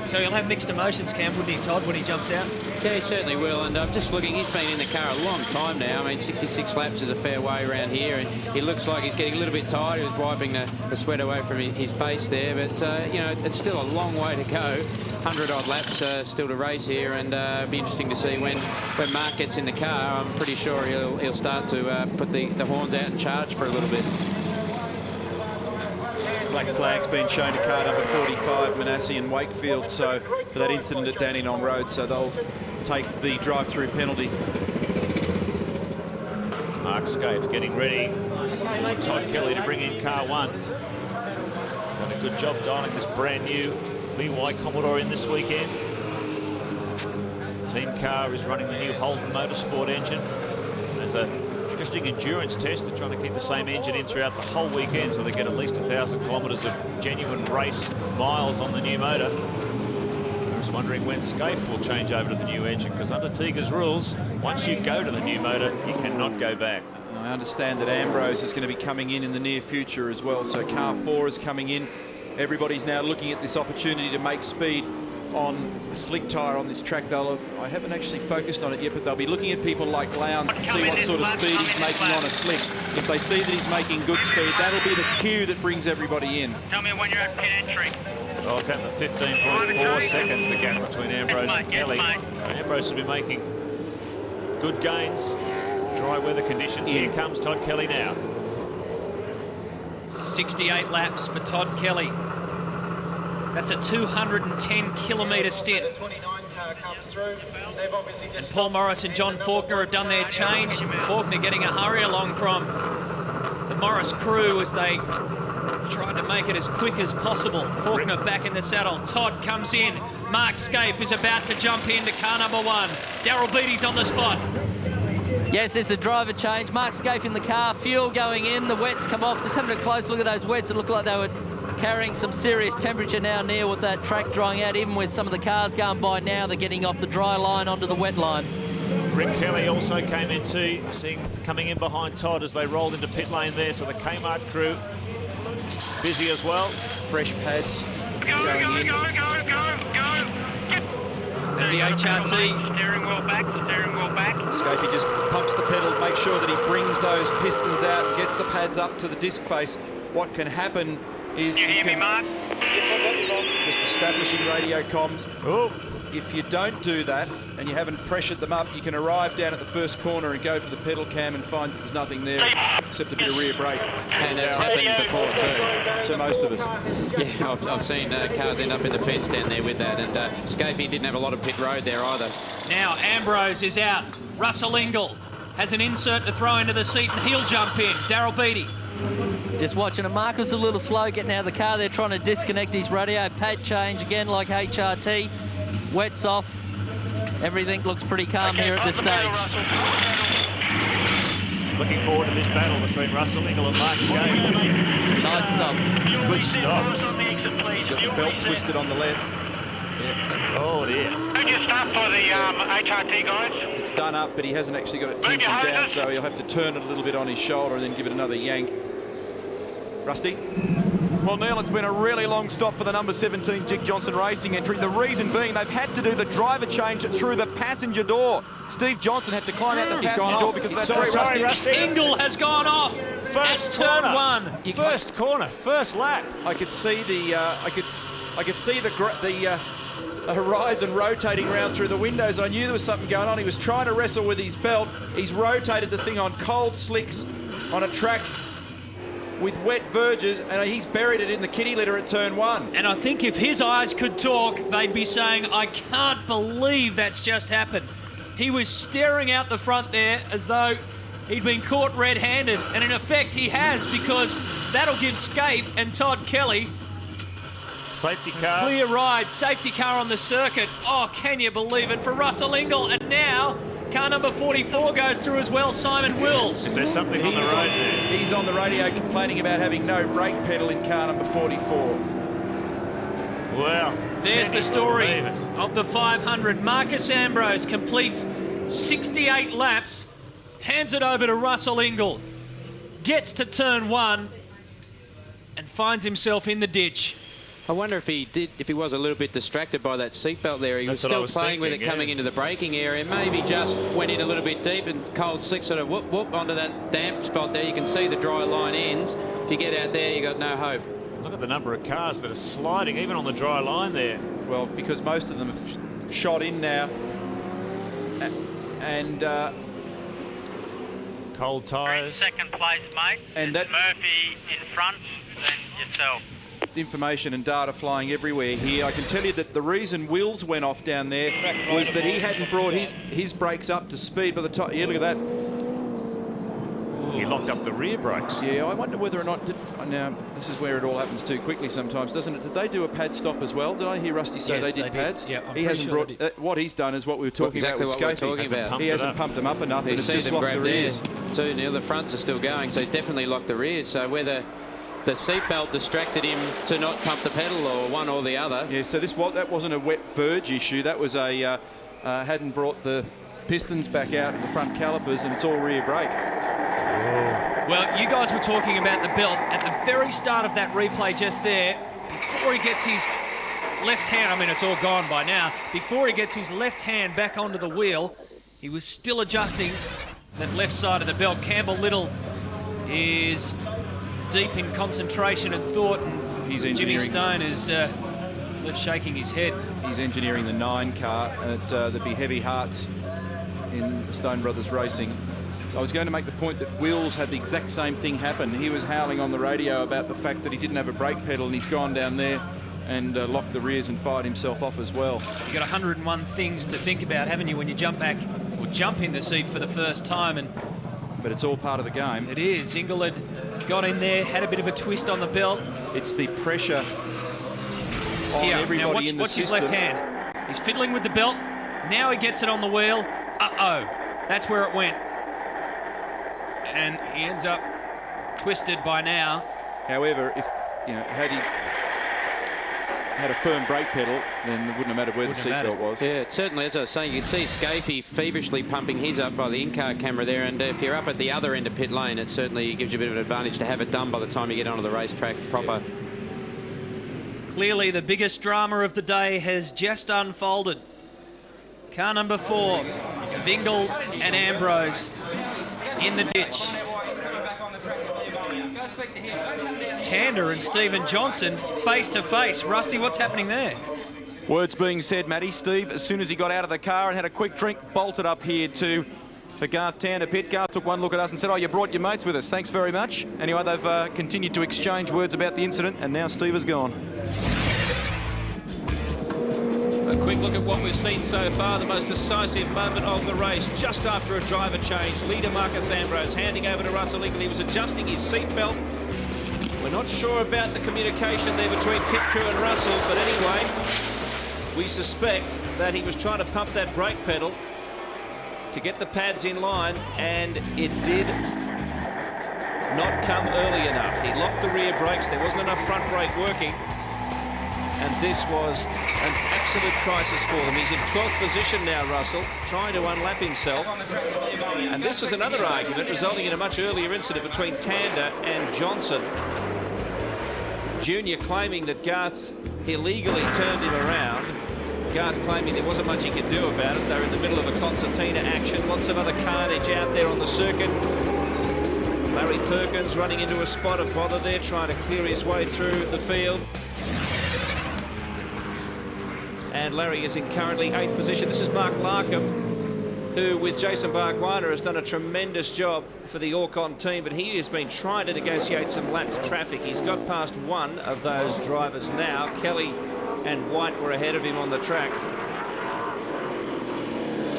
So he'll have mixed emotions, Cam, wouldn't he, Todd, when he jumps out? Yeah, he certainly will. And I'm just looking, he's been in the car a long time now. I mean, 66 laps is a fair way around here, and he looks like he's getting a little bit tired. He was wiping the sweat away from his face there, but you know, it's still a long way to go. 100-odd laps still to race here, and it'll be interesting to see when Mark gets in the car. I'm pretty sure he'll start to put the horns out and charge for a little bit. black flag's been shown to car number 45, Manasseh and Wakefield, so for that incident at Dandenong Road, so they'll take the drive-through penalty. Mark Skaife getting ready. Todd Kelly to bring in car 1. Done a good job dialing this brand new BY Commodore in this weekend. Team car is running the new Holden Motorsport engine. There's an interesting endurance test. They're trying to keep the same engine in throughout the whole weekend so they get at least 1,000 kilometres of genuine race miles on the new motor. I was wondering when Skaife will change over to the new engine, because under Tiga's rules, once you go to the new motor, you cannot go back. I understand that Ambrose is going to be coming in the near future as well, so car 4 is coming in. Everybody's now looking at this opportunity to make speed on a slick tyre on this track. I haven't actually focused on it yet, but they'll be looking at people like Lowndes to see what sort of speed he's making on a slick. If they see that he's making good speed, that'll be the cue that brings everybody in. Tell me when you're at pit entry. Well, it's at the 15.4 seconds, the gap between Ambrose and Kelly. So Ambrose has been making good gains. Dry weather conditions. Here comes Todd Kelly now. 68 laps for Todd Kelly. That's a 210-kilometre stint. And Paul Morris and John Faulkner have done their change. Faulkner getting a hurry along from the Morris crew as they tried to make it as quick as possible. Faulkner back in the saddle. Todd comes in. Mark Skaife is about to jump into car number 1. Daryl Beattie's on the spot. Yes, it's a driver change. Mark Skaife in the car, fuel going in, the wets come off. Just having a close look at those wets, it looked like they were carrying some serious temperature now near with that track drying out. Even with some of the cars going by now, they're getting off the dry line onto the wet line. Rick Kelly also came in too, coming in behind Todd as they rolled into pit lane there, so the Kmart crew busy as well. Fresh pads going in. Go. And the HRT. Steering wheel back, Skaife just pumps the pedal, makes sure that he brings those pistons out and gets the pads up to the disc face. What can happen is you hear me, Mark? Just establishing radio comms. Oh. If you don't do that and you haven't pressured them up, you can arrive down at the first corner and go for the pedal cam and find that there's nothing there except a bit of rear brake. And that's happened before too. To most of us. Yeah, I've seen cars end up in the fence down there with that, and Skaife didn't have a lot of pit road there either. Now Ambrose is out. Russell Ingall has an insert to throw into the seat and he'll jump in. Daryl Beattie. Just watching it. Marcus a little slow getting out of the car. They're trying to disconnect his radio. Pad change again like HRT. Wets off. Everything looks pretty calm here at this stage. Looking forward to this battle between Russell Ingall and Mark Skaife. Nice stop. Good stop. He's got the belt twisted on the left. Yeah. Oh dear. Who'd you start for the HRT guys? It's done up, but he hasn't actually got it tensioned down, so he'll have to turn it a little bit on his shoulder and then give it another yank. Rusty? Well, Neil, it's been a really long stop for the number 17 Dick Johnson Racing entry. The reason being they've had to do the driver change through the passenger door. Steve Johnson had to climb out the passenger door because of that. Sorry, Rusty. Ingall has gone off First at turn corner. 1. First corner, first lap. I could see the I could see the horizon rotating around through the windows. I knew there was something going on. He was trying to wrestle with his belt. He's rotated the thing on cold slicks on a track with wet verges, and he's buried it in the kitty litter at turn 1. And I think if his eyes could talk, they'd be saying, I can't believe that's just happened. He was staring out the front there as though he'd been caught red-handed, and in effect he has, because that'll give Skaife and Todd Kelly safety car. Clear ride, safety car on the circuit. Oh, can you believe it, for Russell Ingall. And now car number 44 goes through as well, Simon Wills. Is there something on the road there? He's on the radio complaining about having no brake pedal in car number 44. Well, there's the story of the 500. Marcus Ambrose completes 68 laps, hands it over to Russell Ingall, gets to turn 1 and finds himself in the ditch. I wonder if he was a little bit distracted by that seatbelt there. He was still playing with it coming into the braking area. Maybe just went in a little bit deep and cold slick sort of whoop whoop onto that damp spot there. You can see the dry line ends. If you get out there, you got no hope. Look at the number of cars that are sliding even on the dry line there. Well, because most of them have shot in now. And cold tyres. Second place, mate. And that Murphy in front, then yourself. information and data flying everywhere here. I can tell you that the reason Wills went off down there was that he hadn't brought his brakes up to speed by the time. Yeah, look at that. He locked up the rear brakes. Yeah, I wonder whether or not... now, this is where it all happens too quickly sometimes, doesn't it? Did they do a pad stop as well? Did I hear Rusty say they did pads? Yeah, he hasn't brought... what he's done is what we were talking about with Skaife. He hasn't pumped them up enough, and it's just locked the rears. Too, now the fronts are still going, so definitely locked the rears. So whether the seatbelt distracted him to not pump the pedal or one or the other. Yeah, so that wasn't a wet verge issue. That was a... hadn't brought the pistons back out of the front calipers, and it's all rear brake. Well, you guys were talking about the belt at the very start of that replay just there, before he gets his left hand, I mean, it's all gone by now, before he gets his left hand back onto the wheel, he was still adjusting that left side of the belt. Campbell Little is deep in concentration and thought, and Jimmy Stone is left shaking his head. He's engineering the 9 car at the Be Heavy Hearts in the Stone Brothers Racing. I was going to make the point that Wills had the exact same thing happen. He was howling on the radio about the fact that he didn't have a brake pedal, and he's gone down there and locked the rears and fired himself off as well. You've got 101 things to think about, haven't you, when you jump back or jump in the seat for the first time? But it's all part of the game. It is. Ingall had got in there, had a bit of a twist on the belt. It's the pressure on everybody in the system. Watch his left hand. He's fiddling with the belt. Now he gets it on the wheel. Uh-oh. That's where it went. And he ends up twisted by now. However, if had he had a firm brake pedal, then it wouldn't have mattered where the seatbelt was. Yeah, certainly, as I was saying, you can see Skaife feverishly pumping his up by the in-car camera there, and if you're up at the other end of pit lane, it certainly gives you a bit of an advantage to have it done by the time you get onto the racetrack proper. Clearly, the biggest drama of the day has just unfolded. Car number 4, Ingall and Ambrose in the ditch. Tander and Stephen Johnson face to face. Rusty, what's happening there? Words being said, Matty. Steve, as soon as he got out of the car and had a quick drink, bolted up here to the Garth Tander pit. Garth took one look at us and said, "Oh, you brought your mates with us. Thanks very much." Anyway, they've continued to exchange words about the incident, and now Steve is gone. A quick look at what we've seen so far, the most decisive moment of the race, just after a driver change. Leader Marcus Ambrose handing over to Russell Ingall. He was adjusting his seatbelt. We're not sure about the communication there between pit crew and Russell, but anyway, we suspect that he was trying to pump that brake pedal to get the pads in line, and it did not come early enough. He locked the rear brakes, there wasn't enough front brake working, and this was an absolute crisis for them. He's in 12th position now, Russell, trying to unlap himself. And this was another argument resulting in a much earlier incident between Tander and Johnson. Junior claiming that Garth illegally turned him around. Garth claiming there wasn't much he could do about it. They're in the middle of a concertina action. Lots of other carnage out there on the circuit. Larry Perkins running into a spot of bother there, trying to clear his way through the field. And Larry is in currently 8th position. This is Mark Larkham, who with Jason Bargwanna has done a tremendous job for the Orcon team, but he has been trying to negotiate some lapped traffic. He's got past one of those drivers now. Kelly and White were ahead of him on the track.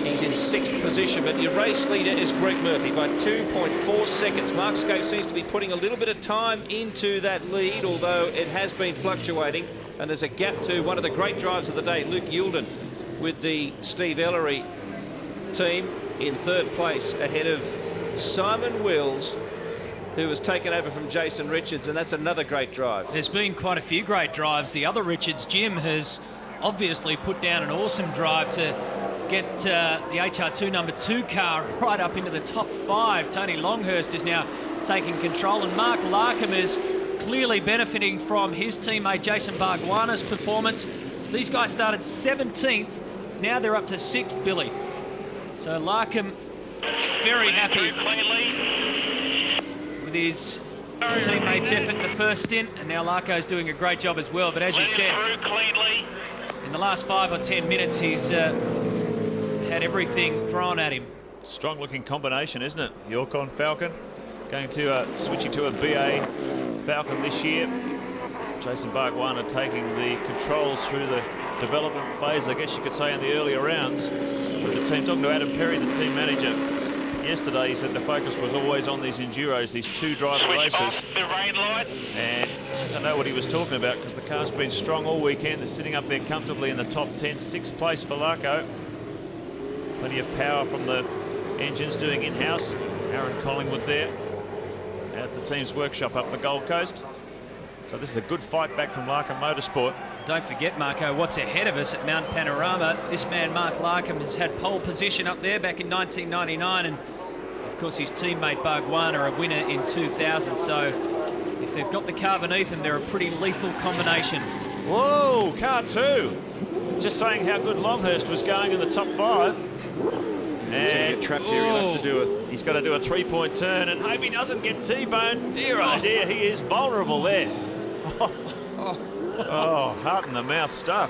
He's in 6th position, but your race leader is Greg Murphy by 2.4 seconds. Mark Skaife seems to be putting a little bit of time into that lead, although it has been fluctuating. And there's a gap to one of the great drives of the day, Luke Yulden, with the Steve Ellery team in 3rd place, ahead of Simon Wills, who has taken over from Jason Richards, and that's another great drive. There's been quite a few great drives. The other Richards, Jim, has obviously put down an awesome drive to get the HR2 number 2 car right up into the top 5. Tony Longhurst is now taking control, and Mark Larkham is clearly benefiting from his teammate Jason Bargwanna's performance. These guys started 17th, now they're up to 6th, Billy. So Larkham very happy with his teammates' effort in the first stint, and now Larko's doing a great job as well. But as you said, in the last 5 or 10 minutes, he's had everything thrown at him. Strong looking combination, isn't it? The Orcon Falcon going to switching to a BA Falcon this year. Jason Bargwana taking the controls through the development phase, I guess you could say, in the earlier rounds with the team. Talking to Adam Perry, the team manager, yesterday, he said the focus was always on these enduros, these two-driver races. The rain light. And I don't know what he was talking about because the car's been strong all weekend. They're sitting up there comfortably in the top 10, 6th place for Larko. Plenty of power from the engines doing in-house. Aaron Collingwood there at the team's workshop up the Gold Coast. So this is a good fight back from Larkham Motorsport. Don't forget, Marco, what's ahead of us at Mount Panorama. This man, Mark Larkham, has had pole position up there back in 1999, and of course his teammate Bargwana, a winner in 2000. So if they've got the car beneath them, they're a pretty lethal combination. Whoa, car 2. Just saying how good Longhurst was going in the top 5. And trapped here, he'll have to do it. He's got to do a 3-point turn and hope he doesn't get T-boned. Dear oh dear, he is vulnerable there. Oh, heart in the mouth stuff.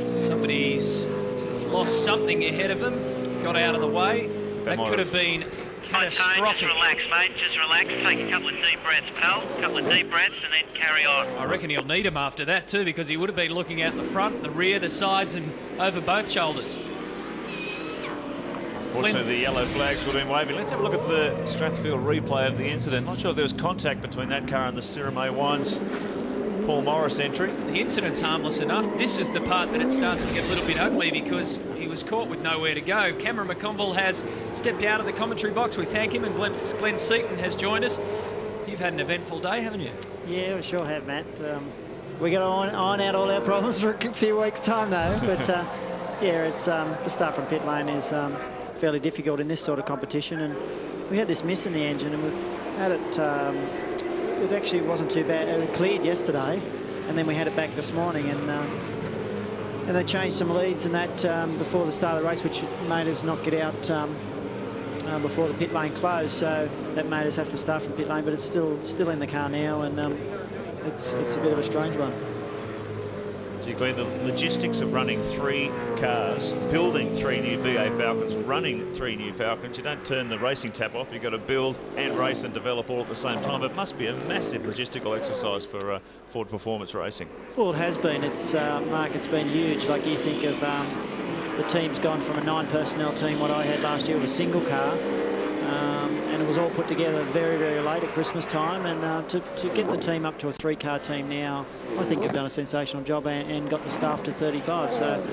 Somebody's just lost something ahead of them, got out of the way. That could have been catastrophic. Just relax, mate. Just relax. Take a couple of deep breaths, pal. A couple of deep breaths and then carry on. I reckon he'll need him after that too, because he would have been looking out the front, the rear, the sides and over both shoulders. Fortunately, the yellow flags would have been waving. Let's have a look at the Strathfield replay of the incident. Not sure if there was contact between that car and the Sirame Wines Paul Morris entry. The incident's harmless enough. This is the part that it starts to get a little bit ugly because he was caught with nowhere to go. Cameron McConville has stepped out of the commentary box. We thank him, and Glenn Seaton has joined us. You've had an eventful day, haven't you? Yeah, we sure have, Matt. We're going to iron out all our problems for a few weeks' time, though. But, yeah, it's the start from pit lane is fairly difficult in this sort of competition. And we had this miss in the engine, and we've had it... it actually wasn't too bad. It cleared yesterday, and then we had it back this morning, and they changed some leads and that before the start of the race, which made us not get out before the pit lane closed. So that made us have to start from pit lane, but it's still in the car now, and it's a bit of a strange one. So you Glenn, the logistics of running 3 cars, building 3 new BA Falcons, running 3 new Falcons, you don't turn the racing tap off. You've got to build and race and develop all at the same time. It must be a massive logistical exercise for Ford Performance Racing. Well, it has been. It's Mark, it's been huge. Like, you think of the team's gone from a 9-personnel team, what I had last year, with a single car. And it was all put together very, very late at Christmas time, and to get the team up to a 3-car team now, I think they've done a sensational job and got the staff to 35. So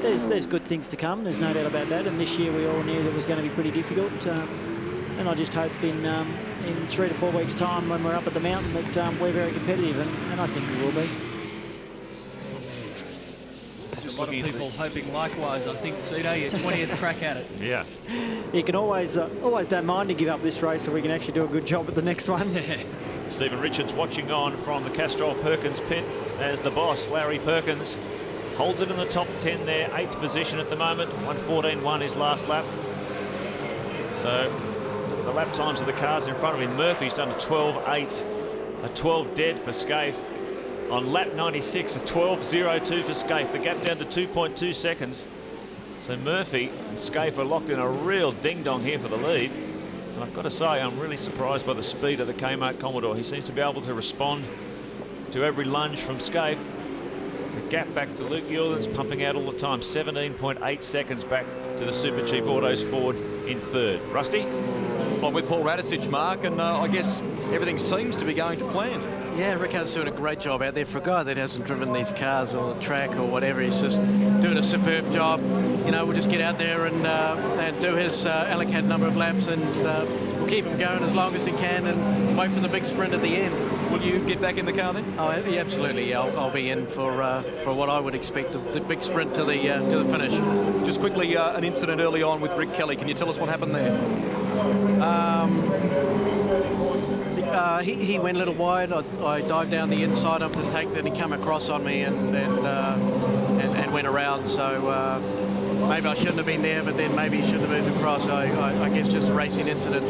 there's good things to come. There's no doubt about that. And this year we all knew that it was going to be pretty difficult. And I just hope in 3 to 4 weeks' time, when we're up at the mountain, that we're very competitive, and I think we will be. A lot of people hoping likewise. I think, Cito, your 20th crack at it. Yeah. You can always don't mind to give up this race so we can actually do a good job at the next one. Stephen Richards watching on from the Castrol Perkins pit as the boss, Larry Perkins, holds it in the top 10 there, 8th position at the moment. 1:14.1 his last lap. So look at the lap times of the cars in front of him. Murphy's done a 12.8, a 12 dead for Skaife. On lap 96, a 12.02 for Skaife. The gap down to 2.2 seconds. So Murphy and Skaife are locked in a real ding-dong here for the lead. And I've got to say, I'm really surprised by the speed of the Kmart Commodore. He seems to be able to respond to every lunge from Skaife. The gap back to Luke Gilden's pumping out all the time. 17.8 seconds back to the Super Cheap Autos Ford in 3rd. Rusty? I'm with Paul Radisich, Mark, and I guess everything seems to be going to plan. Yeah, Ricardo's doing a great job out there. For a guy that hasn't driven these cars on the track or whatever, he's just doing a superb job. You know, we'll just get out there and do his allocated number of laps, and we'll keep him going as long as he can and wait for the big sprint at the end. Will you get back in the car then? Oh, yeah, absolutely. I'll be in for what I would expect, the big sprint to the finish. Just quickly, an incident early on with Rick Kelly. Can you tell us what happened there? He went a little wide. I dived down the inside of the take, then he came across on me and went around. So maybe I shouldn't have been there, but then maybe he shouldn't have moved across. I guess just a racing incident.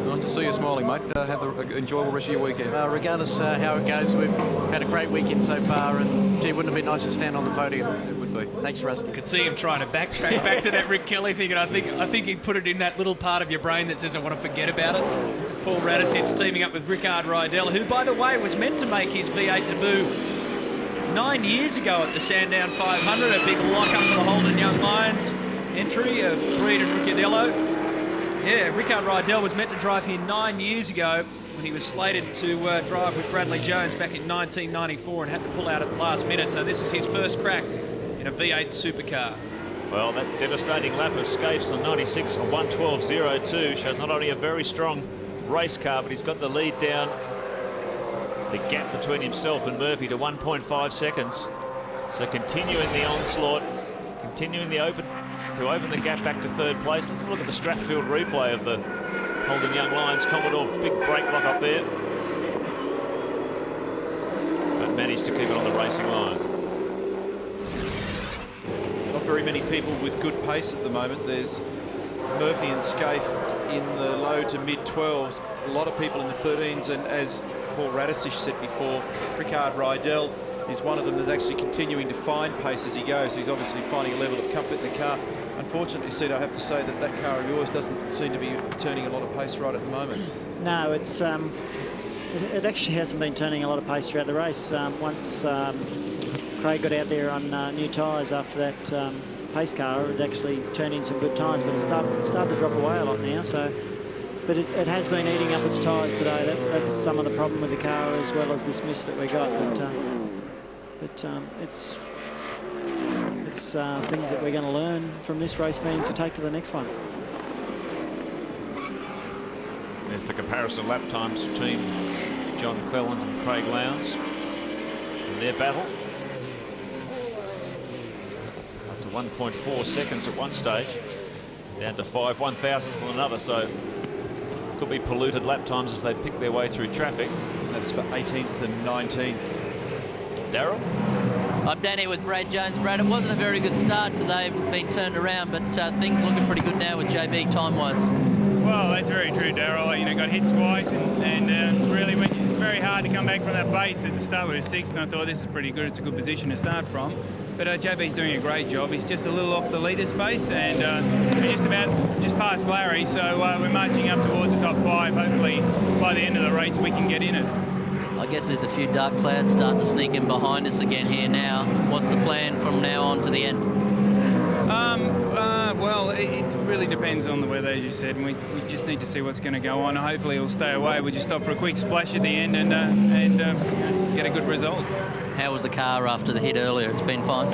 Nice to see you smiling, mate. Have an enjoyable rest of your weekend. Regardless how it goes, we've had a great weekend so far, and gee, wouldn't it be nice to stand on the podium? It would be. Thanks, Rusty. You could see him trying to backtrack back to that Rick Kelly thing, and I think he'd put it in that little part of your brain that says, I want to forget about it. Paul Radisich teaming up with Rickard Rydell, who, by the way, was meant to make his V8 debut 9 years ago at the Sandown 500, a big lock-up for the Holden Young Lions entry of Breed and Ricciardello. Yeah, Rickard Rydell was meant to drive here 9 years ago when he was slated to drive with Bradley Jones back in 1994 and had to pull out at the last minute. So this is his first crack in a V8 supercar. Well, that devastating lap of Skaife's on 96 on 1:12.02 shows not only a very strong race car, but he's got the lead down. The gap between himself and Murphy to 1.5 seconds. So continuing the onslaught, continuing the open the gap back to third place. Let's have a look at the Strathfield replay of the Holden Young Lions Commodore. Big brake lock up there, but managed to keep it on the racing line. Not very many people with good pace at the moment. There's Murphy and Skaife in the low to mid 12s. A lot of people in the 13s, and as Paul Radisich said before, Rickard Rydell is one of them that's actually continuing to find pace as he goes. He's obviously finding a level of comfort in the car. Unfortunately, Sid, I have to say that that car of yours doesn't seem to be turning a lot of pace right at the moment. No, it's it actually hasn't been turning a lot of pace throughout the race. Once Craig got out there on new tyres after that pace car, it actually turned in some good times, but it started to drop away a lot now. So, but it has been eating up its tyres today. That's some of the problem with the car, as well as this miss that we got. But it's things that we're going to learn from this race being to take to the next one. There's the comparison of lap times between John Cleland and Craig Lowndes in their battle. Up to 1.4 seconds at one stage, down to 5 1/1000ths on another, so could be polluted lap times as they pick their way through traffic. That's for 18th and 19th. Darryl? I'm down here with Brad Jones. Brad, it wasn't a very good start today, been turned around, but things looking pretty good now with JB time-wise. Well, that's very true, Darryl. You know, got hit twice, and really, it's very hard to come back from that base. At the start, we were 6th, and I thought this is pretty good. It's a good position to start from. But JB's doing a great job. He's just a little off the leader space, and we're just past Larry, so we're marching up towards the top 5. Hopefully, by the end of the race, we can get in it. I guess there's a few dark clouds starting to sneak in behind us again here now. What's the plan from now on to the end? Well, it really depends on the weather, as you said, and we just need to see what's going to go on. Hopefully it'll stay away. We'll just stop for a quick splash at the end and get a good result. How was the car after the hit earlier? It's been fine?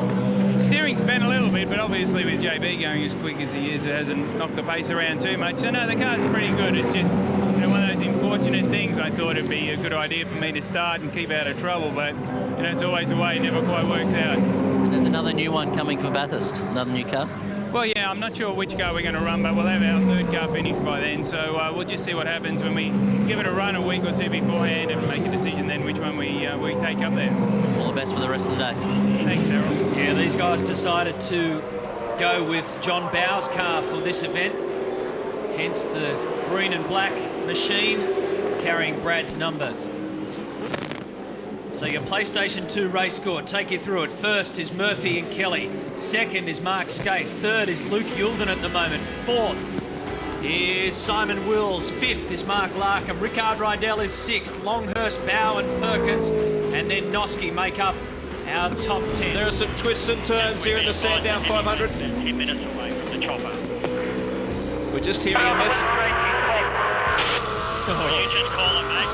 Steering's bent a little bit, but obviously with JB going as quick as he is, it hasn't knocked the pace around too much. So no, the car's pretty good. It's just one of those unfortunate things. I thought it'd be a good idea for me to start and keep out of trouble, but it's always the way. It never quite works out. And there's another new one coming for Bathurst, another new car. Well, yeah, I'm not sure which car we're going to run, but we'll have our third car finished by then. So we'll just see what happens when we give it a run a week or two beforehand and make a decision then which one we take up there. All the best for the rest of the day. Thanks, Darryl. Yeah, these guys decided to go with John Bow's car for this event, hence the green and black machine carrying Brad's number. So your PlayStation 2 race score, take you through it. First is Murphy and Kelly. Second is Mark Skaife. Third is Luke Yulden at the moment. Fourth is Simon Wills. Fifth is Mark Larkham. Rickard Rydell is sixth. Longhurst, Bow and Perkins. And then Noski make up our top 10. There are some twists and turns here in the Sandown 500. 10 minutes away from the chopper. We're just hearing a mess. You just call it, mate.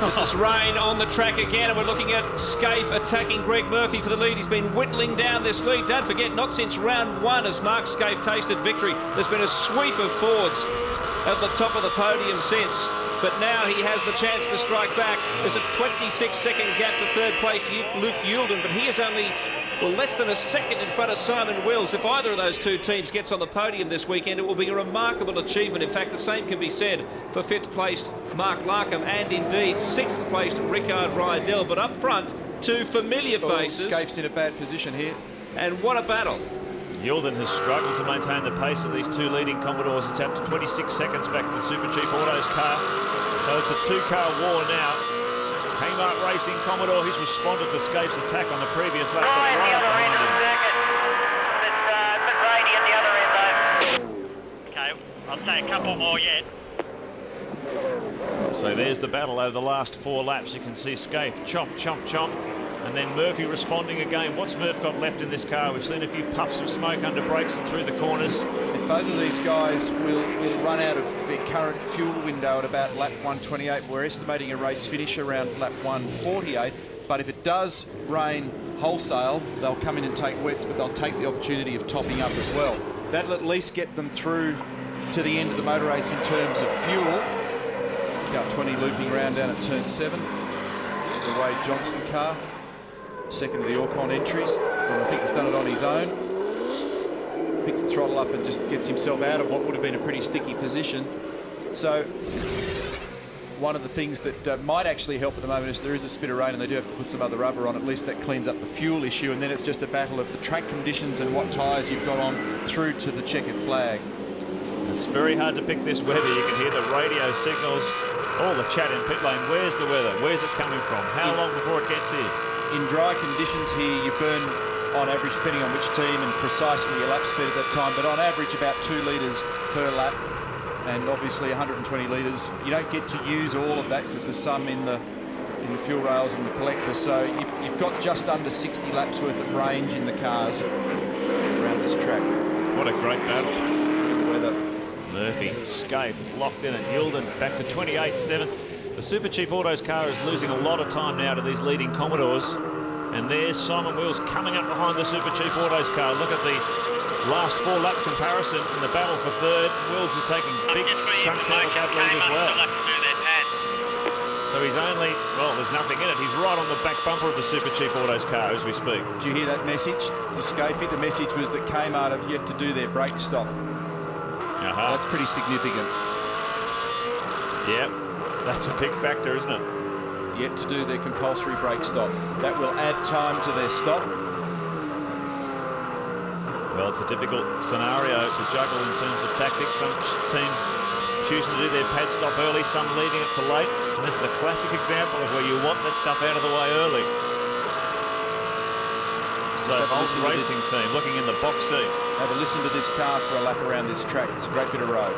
This is rain on the track again, and we're looking at Skaife attacking Greg Murphy for the lead. He's been whittling down this lead. Don't forget, not since round 1 has Mark Skaife tasted victory. There's been a sweep of Fords at the top of the podium since, but now he has the chance to strike back. There's a 26-second gap to third place, Luke Yulden, but he is only, well, less than a second in front of Simon Wills. If either of those two teams gets on the podium this weekend, it will be a remarkable achievement. In fact, the same can be said for 5th placed Mark Larkham and indeed 6th placed Rickard Rydell. But up front, two familiar faces. Skaife's in a bad position here. And what a battle. Yulden has struggled to maintain the pace of these two leading Commodores. It's up to 26 seconds back to the Super Cheap Autos car. So it's a two-car war now. Kmart Racing Commodore, he's responded to Skaife's attack on the previous lap, but right up behind him. Okay, I'll say a couple more yet. So there's the battle over the last 4 laps. You can see Skaife chomp, chomp, chomp. And then Murphy responding again. What's Murph got left in this car? We've seen a few puffs of smoke under brakes and through the corners. And both of these guys will run out of their current fuel window at about lap 128. We're estimating a race finish around lap 148. But if it does rain wholesale, they'll come in and take wets, but they'll take the opportunity of topping up as well. That'll at least get them through to the end of the motor race in terms of fuel. About 20 looping around down at turn 7. The Wade Johnson car. Second of the Orcon entries, and I think he's done it on his own. Picks the throttle up and just gets himself out of what would have been a pretty sticky position. So one of the things that might actually help at the moment is there is a spit of rain and they do have to put some other rubber on. At least that cleans up the fuel issue, and then it's just a battle of the track conditions and what tyres you've got on through to the checkered flag. It's very hard to pick this weather. You can hear the radio signals, all the chat in pit lane. Where's the weather? Where's it coming from? How long before it gets here? In dry conditions here, you burn on average, depending on which team and precisely your lap speed at that time, but on average about 2 litres per lap, and obviously 120 litres. You don't get to use all of that because there's some in the fuel rails and the collectors, so you've got just under 60 laps worth of range in the cars around this track. What a great battle. Weather. Murphy, Skaife locked in at Yilden, back to 28.7. The Super Cheap Autos car is losing a lot of time now to these leading Commodores. And there's Simon Wills coming up behind the Super Cheap Autos car. Look at the last 4-lap comparison in the battle for third. Wills is taking big chunks out of that lead as well. So he's only, well, there's nothing in it. He's right on the back bumper of the Super Cheap Autos car as we speak. Do you hear that message to Skaife? The message was that Kmart have yet to do their brake stop. That's pretty significant. Yep. That's a big factor, isn't it? Yet to do their compulsory brake stop. That will add time to their stop. Well, it's a difficult scenario to juggle in terms of tactics. Some teams choosing to do their pad stop early, some leaving it to late. And this is a classic example of where you want that stuff out of the way early. So, Bolton Racing team looking in the box seat. Have a listen to this car for a lap around this track. It's a great bit of road.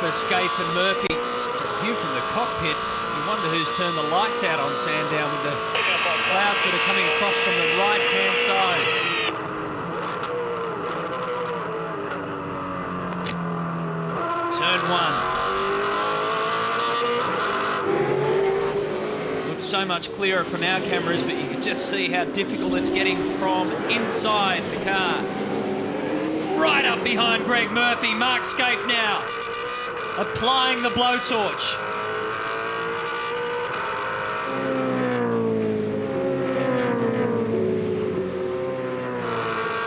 Skaife and Murphy. View from the cockpit. You wonder who's turned the lights out on Sandown with the clouds that are coming across from the right-hand side. Turn 1. Looks so much clearer from our cameras, but you can just see how difficult it's getting from inside the car. Right up behind Greg Murphy. Mark Skaife now applying the blowtorch.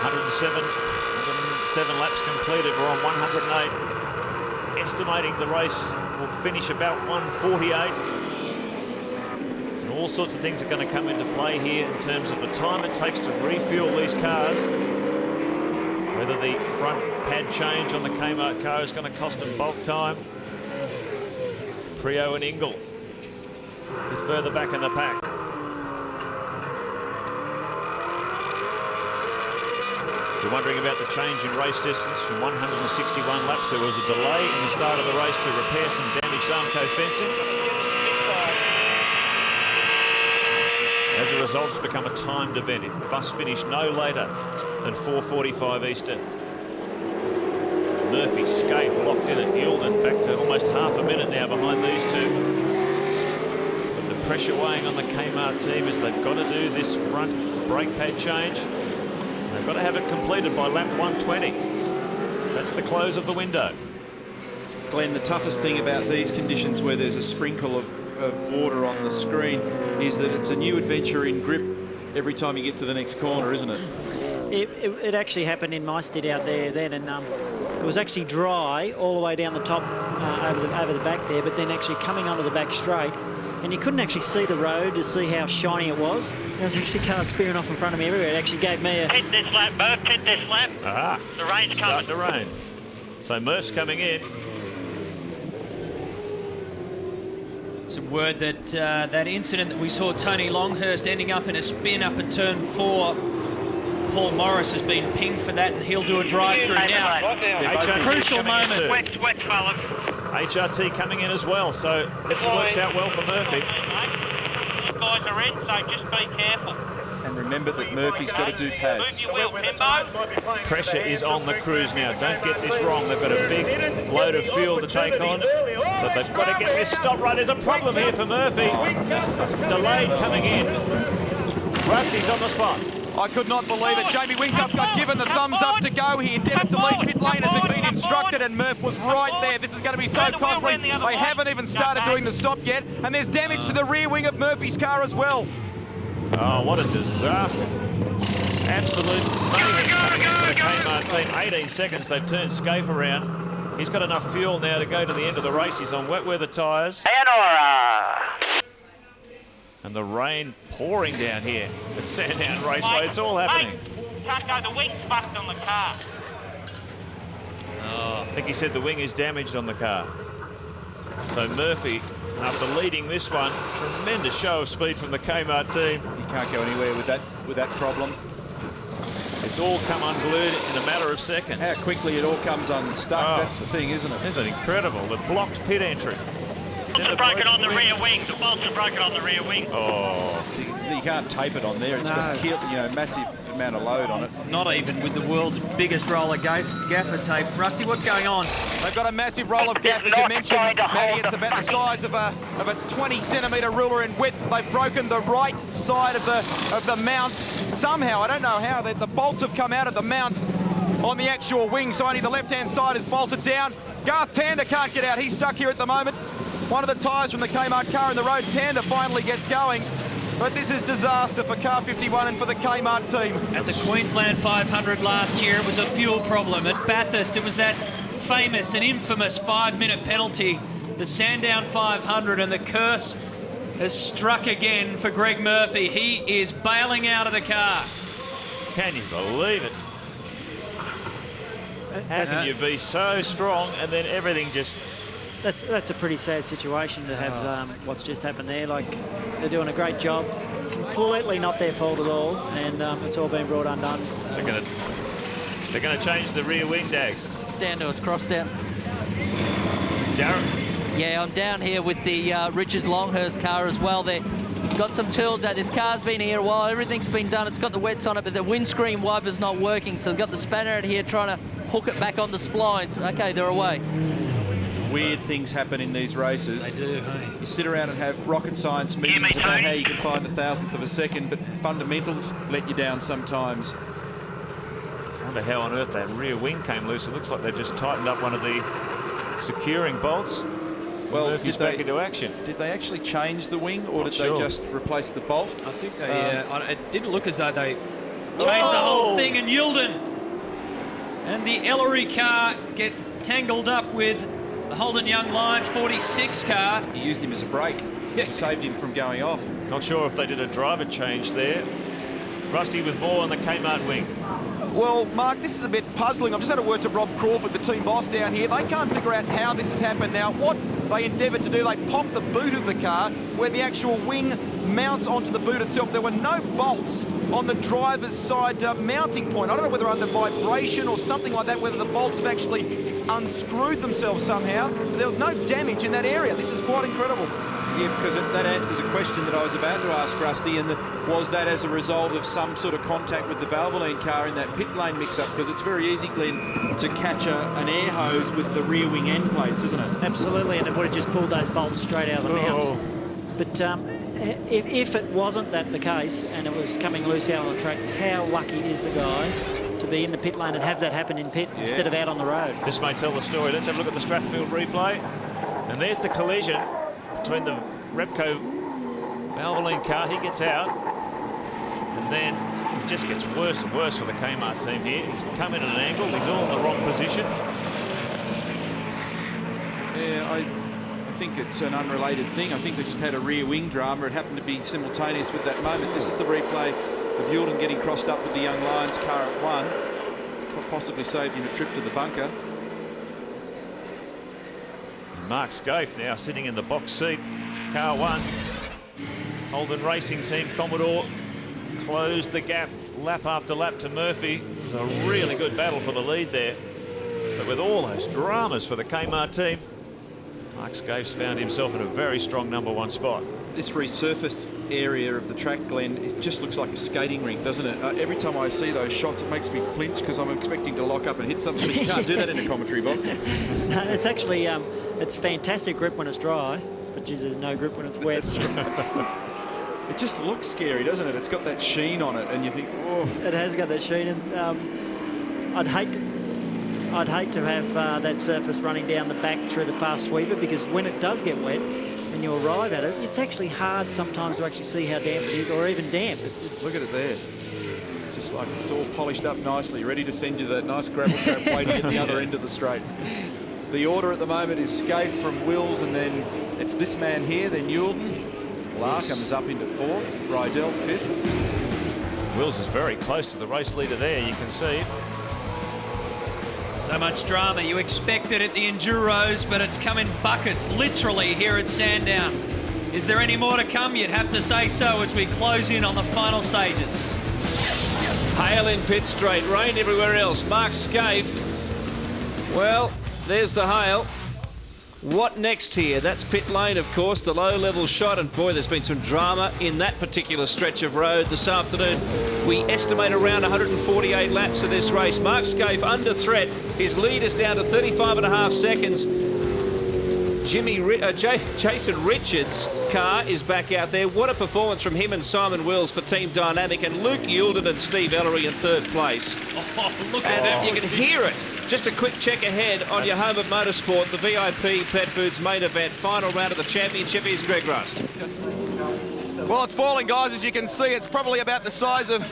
107 laps completed. We're on 108. Estimating the race will finish about 148. And all sorts of things are going to come into play here in terms of the time it takes to refuel these cars. Whether the front pad change on the Kmart car is going to cost them bulk time. Prix and Ingall a bit further back in the pack. If you're wondering about the change in race distance from 161 laps, there was a delay in the start of the race to repair some damaged Armco fencing. As a result, it's become a timed event. It must finish no later than 4:45 Eastern. Murphy, Skaife locked in at Yilden, back to almost half a minute now behind these two. But the pressure weighing on the Kmart team is they've got to do this front brake pad change. They've got to have it completed by lap 120. That's the close of the window. Glenn, the toughest thing about these conditions where there's a sprinkle of water on the screen is that it's a new adventure in grip every time you get to the next corner, isn't it? It actually happened in my stint out there then, and it was actually dry all the way down the top over the back there, but then actually coming onto the back straight, and you couldn't actually see the road to see how shiny it was. There was actually cars spearing off in front of me everywhere. It actually gave me a... Pit this lap, Murph, pit this lap. Ah, The rain's coming. starting to rain. So Murph's coming in. Some word that that incident that we saw Tony Longhurst ending up in a spin up at turn 4, Paul Morris has been pinged for that, and he'll do a drive-through now. HRT Crucial moment. Wet, fellas. HRT coming in as well, so this works out well for Murphy. Guys are in, so just be careful. And remember that Murphy's got to do pads. Move your wheel, Timbo. Pressure is on the crews now. Don't get this wrong. They've got a big load of fuel to take on, but they've got to get this stop right. There's a problem here for Murphy. Delayed coming in. Rusty's on the spot. I could not believe it. Jamie Whincup got given the thumbs up to go. He endeavoured to leave pit lane as he'd been instructed, and Murph was right there. This is going to be so costly. They haven't even started doing the stop yet, and there's damage to the rear wing of Murphy's car as well. Oh, what a disaster. Absolute mayhem for the Kmart team. 18 seconds, they've turned Skaife around. He's got enough fuel now to go to the end of the race. He's on wet weather tyres. And the rain pouring down here at Sandown Raceway. It's all happening. Taco, the wing's busted on the car. Oh, I think he said the wing is damaged on the car. So Murphy, after leading this one, tremendous show of speed from the Kmart team. You can't go anywhere with that problem. It's all come unglued in a matter of seconds. How quickly it all comes unstuck, that's the thing, isn't it? Isn't it incredible? The blocked pit entry. Bolts are broken on the rear wing. The bolts are broken on the rear wing. Oh. You can't tape it on there. It's got a massive amount of load on it. Not even with the world's biggest roller gaffer tape. Rusty, what's going on? They've got a massive roll of gaff, as you mentioned, Matty. It's about the size of a 20-centimetre ruler in width. They've broken the right side of the mount. Somehow, I don't know how, the bolts have come out of the mount on the actual wing, so only the left-hand side is bolted down. Garth Tander can't get out. He's stuck here at the moment. One of the tyres from the Kmart car in the road. Tander finally gets going. But this is disaster for car 51 and for the Kmart team. At the Queensland 500 last year, it was a fuel problem. At Bathurst, it was that famous and infamous 5-minute penalty. The Sandown 500, and the curse has struck again for Greg Murphy. He is bailing out of the car. Can you believe it? How can you be so strong and then everything just... That's a pretty sad situation to have what's just happened there. Like, they're doing a great job. Completely not their fault at all, and it's all been brought undone. They're gonna change the rear wing, Dags. Down to us, cross down. Darren. Yeah, I'm down here with the Richard Longhurst car as well. They got some tools out. This car's been here a while. Everything's been done. It's got the wets on it, but the windscreen wiper's not working. So they've got the spanner out here trying to hook it back on the splines. Okay, they're away. Weird things happen in these races. They do, hey. You sit around and have rocket science meetings about how you can find 1,000th of a second, but fundamentals let you down sometimes. I wonder how on earth that rear wing came loose. It looks like they've just tightened up one of the securing bolts. Well, Murphy's back into action. Did they actually change the wing, or did they just replace the bolt? I think they... it didn't look as though they changed the whole thing, and Yilden and the Ellery car get tangled up with the Holden Young Lions 46 car. He used him as a brake. Yeah. It saved him from going off. Not sure if they did a driver change there. Rusty with more on the Kmart wing. Well, Mark, this is a bit puzzling. I've just had a word to Rob Crawford, the team boss down here. They can't figure out how this has happened now. What they endeavoured to do, they popped the boot of the car where the actual wing mounts onto the boot itself. There were no bolts on the driver's side mounting point. I don't know whether under vibration or something like that, whether the bolts have actually unscrewed themselves somehow. But there was no damage in that area. This is quite incredible. Yeah, because that answers a question that I was about to ask Rusty, and was that as a result of some sort of contact with the Valvoline car in that pit lane mix-up? Because it's very easy, Glenn, to catch an air hose with the rear wing end plates, isn't it? Absolutely, and it would have just pulled those bolts straight out of the mount. But if it wasn't that the case, and it was coming loose out on the track, how lucky is the guy to be in the pit lane and have that happen in pit instead of out on the road? This may tell the story. Let's have a look at the Strathfield replay. And there's the collision between the Repco Valvoline car. He gets out, and then it just gets worse and worse for the Kmart team here. He's come in at an angle. He's all in the wrong position. Yeah, I think it's an unrelated thing. I think they just had a rear wing drama. It happened to be simultaneous with that moment. This is the replay of Jaosn getting crossed up with the Young Lions car at 1. Possibly saved him a trip to the bunker. Mark Skaife now sitting in the box seat, car 1. Holden Racing Team Commodore closed the gap lap after lap to Murphy. It was a really good battle for the lead there. But with all those dramas for the Kmart team, Mark Skaife's found himself in a very strong #1 spot. This resurfaced area of the track, Glenn, it just looks like a skating rink, doesn't it? Every time I see those shots, it makes me flinch because I'm expecting to lock up and hit something. But you can't do that in a commentary box. No, it's actually, it's fantastic grip when it's dry, but geez, there's no grip when it's wet. It just looks scary, doesn't it? It's got that sheen on it, and you think, oh. It has got that sheen, and I'd hate to have that surface running down the back through the fast sweeper, because when it does get wet and you arrive at it, it's actually hard sometimes to actually see how damp it is, or even damp. Look at it there. It's just like it's all polished up nicely, ready to send you that nice gravel trap waiting at the other end of the straight. The order at the moment is Skaife from Wills, and then it's this man here, then Jaosn. Larkham's up into 4th, Rydell 5th. Wills is very close to the race leader there, you can see. So much drama. You expect it at the Enduros, but it's come in buckets, literally, here at Sandown. Is there any more to come? You'd have to say so as we close in on the final stages. Hail in pit straight, rain everywhere else. Mark Skaife. Well, there's the hail. What next here? That's pit lane, of course, the low-level shot, and boy, there's been some drama in that particular stretch of road this afternoon. We estimate around 148 laps of this race. Mark Skaife under threat. His lead is down to 35.5 seconds. Jason Richards' car is back out there. What a performance from him and Simon Wills for Team Dynamic, and Luke Yilden and Steve Ellery in 3rd place. Oh, look at it. You can hear it. Just a quick check ahead on your home of motorsport, the VIP Pet Foods main event. Final round of the championship is Greg Rust. Well, it's falling, guys. As you can see, it's probably about the size of,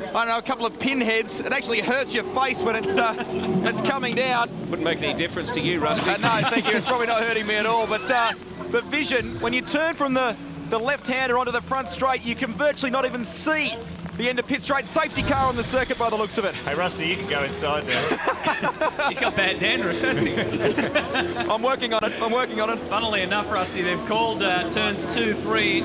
I don't know, a couple of pinheads. It actually hurts your face when it's coming down. Wouldn't make any difference to you, Rusty. No, thank you. It's probably not hurting me at all. But the vision, when you turn from the left-hander onto the front straight, you can virtually not even see the end of pit straight. Safety car on the circuit by the looks of it. Hey, Rusty, you can go inside now. He's got bad dandruff, hasn't he? I'm working on it. I'm working on it. Funnily enough, Rusty, they've called turns 2, 3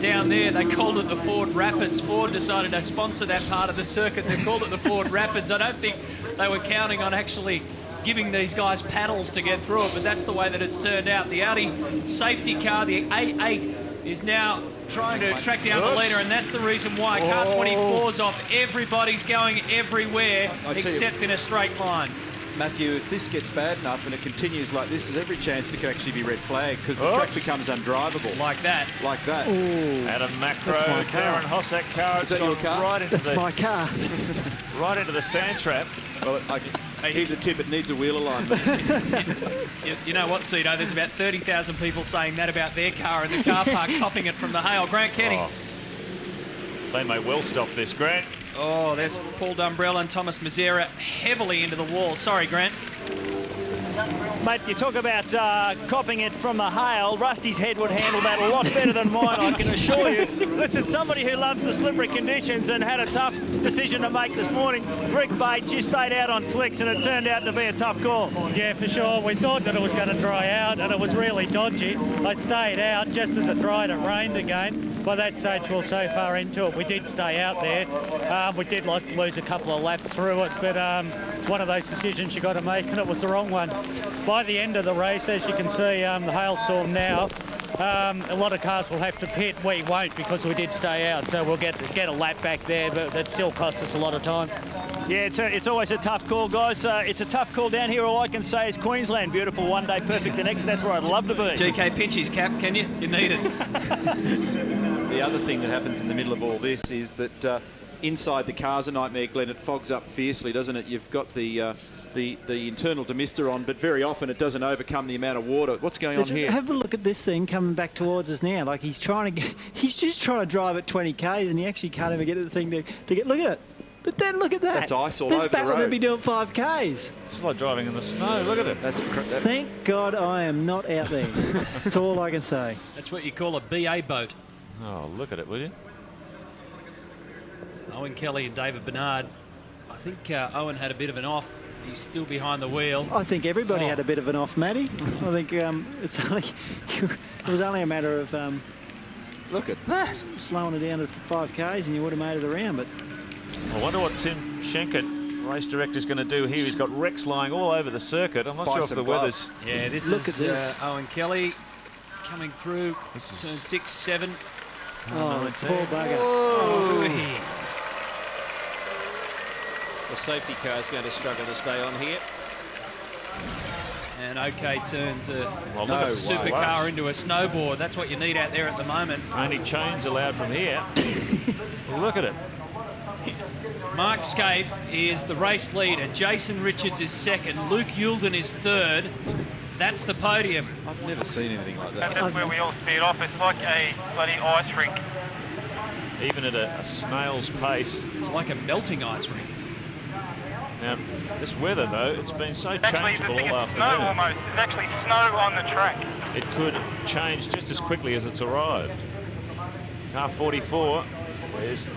down there. They called it the Ford Rapids. Ford decided to sponsor that part of the circuit. They called it the Ford Rapids. I don't think they were counting on actually giving these guys paddles to get through it, but that's the way that it's turned out. The Audi safety car, the A8, is now trying to track down the leader, and that's the reason why car 24's off. Everybody's going everywhere except in a straight line. Matthew, if this gets bad enough and it continues like this, there's every chance it could actually be red flag, because the track becomes undrivable. Like that. Like that. Ooh. Adam Macro, Darren Hossack car. Is that your car? Right into That's my car. right into the sand trap. Well, here's a tip, it needs a wheel alignment. You know what, Cito? There's about 30,000 people saying that about their car in the car park, copping it from the hail. Grant Kenny. Oh. They may well stop this, Grant. Oh, there's Paul Dumbrell and Thomas Mazzera heavily into the wall. Sorry, Grant. Mate, you talk about copping it from the hail. Rusty's head would handle that a lot better than mine, I can assure you. Listen, somebody who loves the slippery conditions and had a tough decision to make this morning. Rick Bates, you stayed out on slicks, and it turned out to be a tough call. Yeah, for sure. We thought that it was going to dry out, and it was really dodgy. I stayed out. Just as it dried, it rained again. By that stage, we were so far into it, we did stay out there. We did lose a couple of laps through it, but it's one of those decisions you got to make, and it was the wrong one. By the end of the race, as you can see, the hailstorm now, a lot of cars will have to pit. We won't, because we did stay out, so we'll get a lap back there, but that still costs us a lot of time. Yeah, it's always a tough call, guys. It's a tough call down here. All I can say is Queensland, beautiful one day, perfect the next. That's where I'd love to be. GK pinch his cap, can you? You need it. The other thing that happens in the middle of all this is that inside the car's a nightmare, Glenn. It fogs up fiercely, doesn't it? You've got the internal demister on, but very often it doesn't overcome the amount of water. What's going on here? Have a look at this thing coming back towards us now. Like he's just trying to drive at 20 k's, and he actually can't even get the thing to get. Look at it. But then look at that. That's ice all That's over the better than road. be doing 5Ks. It's like driving in the snow. Look at it. Thank God I am not out there. That's all I can say. That's what you call a BA boat. Oh, look at it, will you? Owen Kelly and David Bernard. I think Owen had a bit of an off. He's still behind the wheel. I think everybody had a bit of an off, Matty. I think it was only a matter of look at that, slowing it down to 5Ks, and you would have made it around. But I wonder what Tim Schenker, race director, is going to do here. He's got wrecks lying all over the circuit. I'm not sure if the weather's... Yeah, this is Owen Kelly coming through turn 6, 7. Oh, poor bugger. Oh. The safety car is going to struggle to stay on here. And OK turns a Well, look at the supercar into a snowboard. That's what you need out there at the moment. Only chains allowed from here. Look at it. Mark Skaife is the race leader. Jason Richards is second. Luke Youlden is third. That's the podium. I've never seen anything like that. That's where we all speed off. It's like a bloody ice rink. Even at a snail's pace. It's like a melting ice rink. Now, this weather, though, it's been so changeable all afternoon. Snow almost. There's actually snow on the track. It could change just as quickly as it's arrived. Car 44, there's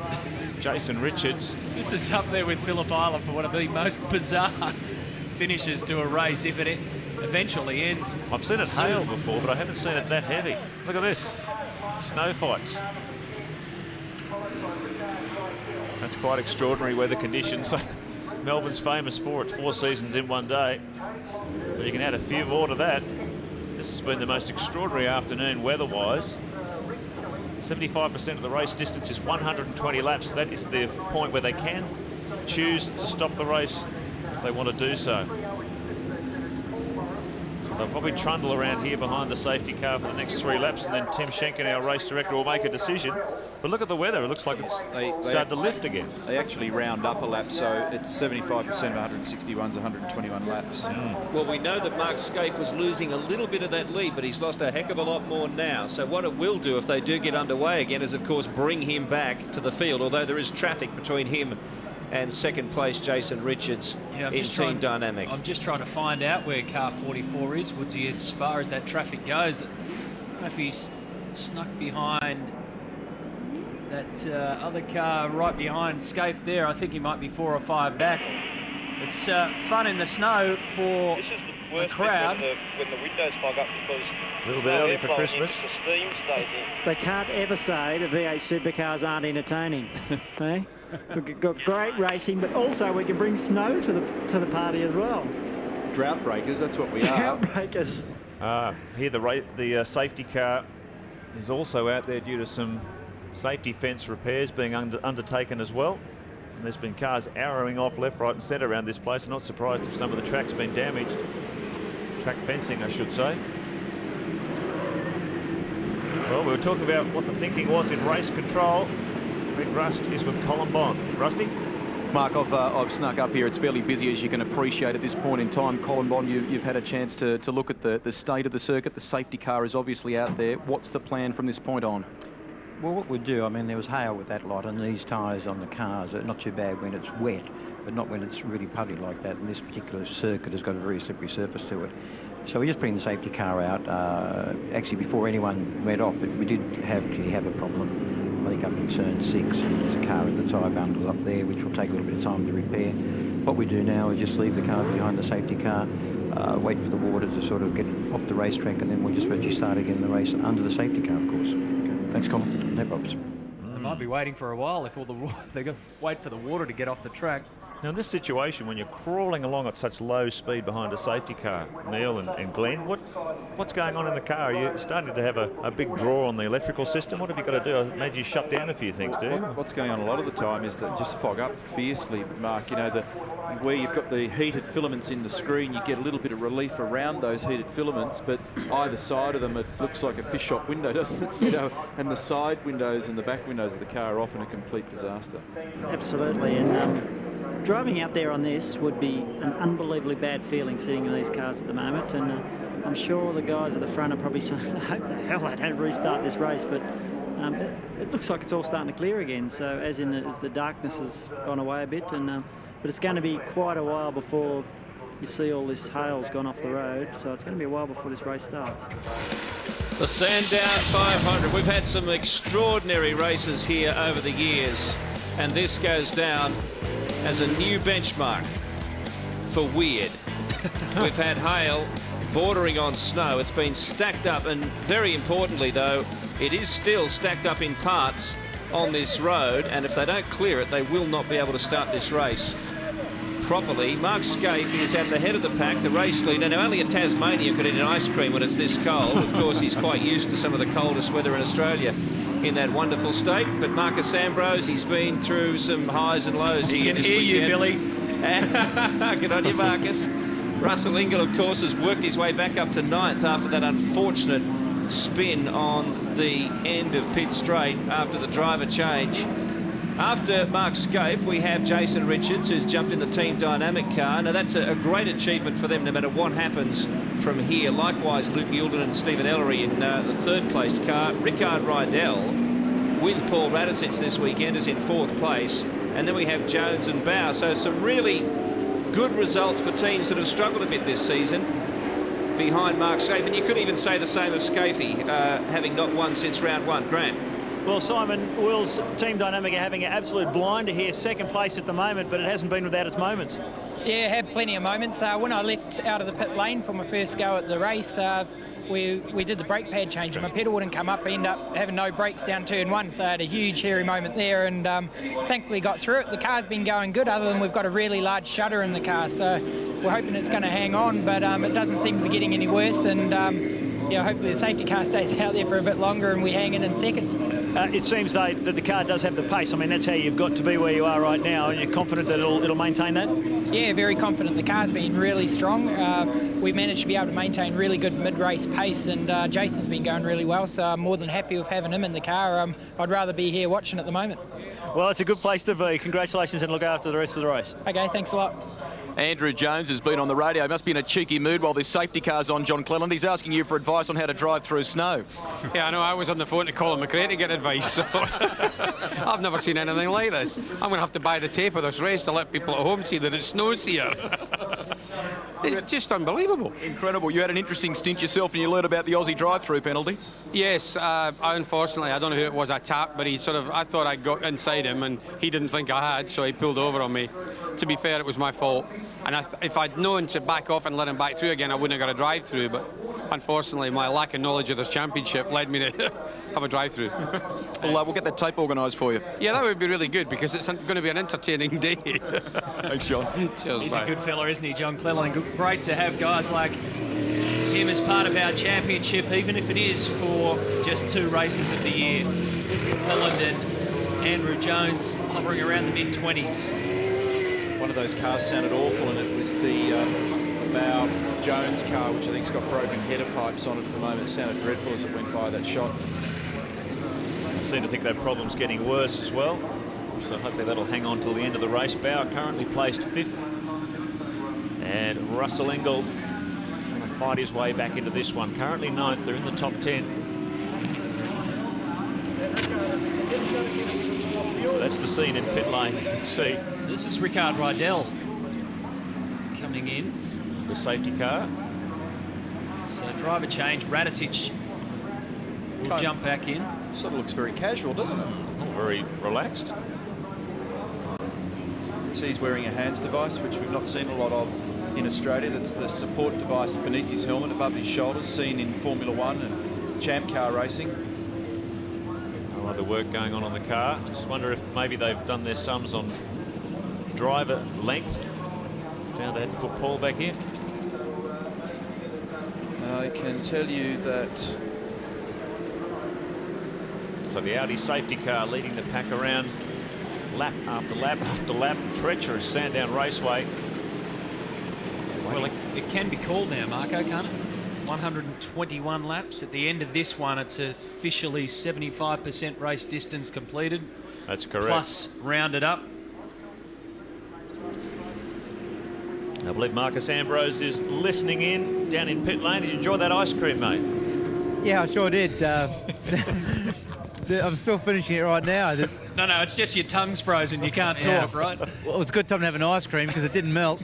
Jason Richards. This is up there with Phillip Island for one of the most bizarre finishes to a race if it eventually ends. I've seen it hail before, but I haven't seen it that heavy. Look at this. Snow fights. That's quite extraordinary weather conditions. Melbourne's famous for it, 4 seasons in one day. But you can add a few more to that. This has been the most extraordinary afternoon weather-wise. 75% of the race distance is 120 laps. That is the point where they can choose to stop the race if they want to do so. They'll probably trundle around here behind the safety car for the next 3 laps, and then Tim Schenker, our race director, will make a decision. But look at the weather. It looks like it's started to lift again. They actually round up a lap, so it's 75% of 161's 121 laps. Well, we know that Mark Skaife was losing a little bit of that lead, but he's lost a heck of a lot more now. So what it will do if they do get underway again is, of course, bring him back to the field, although there is traffic between him and second place Jason Richards in Team Dynamic. I'm just trying to find out where car 44 is, Woodsy, as far as that traffic goes. I don't know if he's snuck behind that other car right behind Skaife there. I think he might be 4 or 5 back. It's fun in the snow for the crowd. When the windows fog up, because a little bit early for Christmas. The steam stays in. They can't ever say the V8 supercars aren't entertaining. Eh? We've got great racing, but also we can bring snow to the party as well. Drought breakers, that's what we are. Drought breakers. Here the safety car is also out there due to some safety fence repairs being undertaken as well. And there's been cars arrowing off left, right and centre around this place. I'm not surprised if some of the track's been damaged. Track fencing, I should say. Well, we were talking about what the thinking was in race control. Rick Rust is with Colin Bond. Rusty? Mark, I've snuck up here. It's fairly busy, as you can appreciate at this point in time. Colin Bond, you've had a chance to look at the state of the circuit. The safety car is obviously out there. What's the plan from this point on? Well, what we do, I mean, there was hail with that lot, and these tyres on the cars are not too bad when it's wet, but not when it's really puddly like that. And this particular circuit has got a very slippery surface to it. So we just bring the safety car out. Actually, before anyone went off, we did actually have a problem. I think up in turn 6, and there's a car in the tyre bundle up there, which will take a little bit of time to repair. What we do now is just leave the car behind the safety car, wait for the water to sort of get off the racetrack, and then we'll just virtually start again the race under the safety car, of course. Okay. Thanks, Colin. No problems. They might be waiting for a while if they're going to wait for the water to get off the track. Now, in this situation, when you're crawling along at such low speed behind a safety car, Neil and Glenn, what's going on in the car? Are you starting to have a big draw on the electrical system? What have you got to do? I imagine you shut down a few things, do you? What's going on a lot of the time is that just fog up fiercely, Mark. You know, where you've got the heated filaments in the screen, you get a little bit of relief around those heated filaments, but either side of them, it looks like a fish shop window, doesn't it? So, and the side windows and the back windows of the car are often a complete disaster. Absolutely, and driving out there on this would be an unbelievably bad feeling sitting in these cars at the moment, and I'm sure the guys at the front are probably saying, I hope the hell I don't restart this race, but it looks like it's all starting to clear again. So as in the darkness has gone away a bit, and but it's going to be quite a while before you see all this hail's gone off the road. So it's going to be a while before this race starts. The Sandown 500. We've had some extraordinary races here over the years, and this goes down as a new benchmark for weird. We've had hail bordering on snow. It's been stacked up, and very importantly though, it is still stacked up in parts on this road, and if they don't clear it, they will not be able to start this race properly. Mark Skaife is at the head of the pack, the race leader. Now, only a Tasmania could eat an ice cream when it's this cold. Of course, he's quite used to some of the coldest weather in Australia in that wonderful state. But Marcus Ambrose, he's been through some highs and lows here this weekend. You, Billy. Good on you, Marcus. Russell Ingall, of course, has worked his way back up to 9th after that unfortunate spin on the end of pit straight after the driver change. After Mark Skaife, we have Jason Richards, who's jumped in the Team Dynamic car. Now, that's a great achievement for them, no matter what happens from here. Likewise, Luke Youlden and Stephen Ellery in the 3rd place car. Rickard Rydell with Paul Radicic this weekend is in 4th place. And then we have Jones and Bow. So some really good results for teams that have struggled a bit this season behind Mark Skaife. And you could even say the same of Skaife, having not won since round 1. Grant. Well, Simon, Will's Team Dynamic are having an absolute blinder here. 2nd place at the moment, but it hasn't been without its moments. Yeah, had plenty of moments. When I left out of the pit lane for my first go at the race, we did the brake pad change. My pedal wouldn't come up. I ended up having no brakes down turn 1, so I had a huge hairy moment there, and thankfully got through it. The car's been going good, other than we've got a really large shudder in the car, so we're hoping it's going to hang on, but it doesn't seem to be getting any worse, and yeah, hopefully the safety car stays out there for a bit longer and we hang in 2nd. It seems, though, that the car does have the pace. I mean, that's how you've got to be where you are right now, and you're confident that it'll maintain that? Yeah, very confident. The car's been really strong. We've managed to be able to maintain really good mid-race pace, and Jason's been going really well, so I'm more than happy with having him in the car. I'd rather be here watching at the moment. Well, it's a good place to be. Congratulations, and look after the rest of the race. Okay, thanks a lot. Andrew Jones has been on the radio. He must be in a cheeky mood while this safety car's on, John Cleland. He's asking you for advice on how to drive through snow. Yeah, I know. I was on the phone to Colin McRae to get advice, so I've never seen anything like this. I'm going to have to buy the tape of this race to let people at home see that it snows here. It's just unbelievable. Incredible. You had an interesting stint yourself and you learned about the Aussie drive-through penalty. Yes, unfortunately, I don't know who it was I tapped, but I thought I got inside him and he didn't think I had, so he pulled over on me. To be fair, it was my fault. And if I'd known to back off and let him back through again, I wouldn't have got a drive-through, but unfortunately, my lack of knowledge of this championship led me to have a drive-through. We'll get that tape organised for you. Yeah, that would be really good, because it's going to be an entertaining day. Thanks, John. Cheers, He's bye. a good fella, isn't he, John Cleland? Great to have guys like him as part of our championship, even if it is for just 2 races of the year. Cleland and Andrew Jones hovering around the mid-20s. One of those cars sounded awful, and it was the Bow Jones car, which I think's got broken header pipes on it at the moment. It sounded dreadful as it went by that shot. I seem to think that problem's getting worse as well, so hopefully that'll hang on till the end of the race. Bow currently placed 5th, and Russell Ingall going to fight his way back into this one. Currently 9th, they're in the top 10. So that's the scene in pit lane. You can see. This is Rickard Rydell coming in. The safety car. So driver change. Radicic will jump back in. Sort of looks very casual, doesn't it? Oh, very relaxed. So he's wearing a hands device, which we've not seen a lot of in Australia. That's the support device beneath his helmet, above his shoulders, seen in Formula 1 and Champ Car racing. No other work going on the car. I just wonder if maybe they've done their sums on driver length. Found they had to put Paul back in. I can tell you that. So the Audi safety car leading the pack around lap after lap after lap. Treacherous Sandown Raceway. Well, it can be called now, Marco, can't it? 121 laps. At the end of this one, it's officially 75% race distance completed. That's correct. Plus rounded up. I believe Marcus Ambrose is listening in down in pit lane. Did you enjoy that ice cream, mate? Yeah, I sure did. I'm still finishing it right now. No, it's just your tongue's frozen. You can't talk, right? Well, it was a good time to have an ice cream because it didn't melt.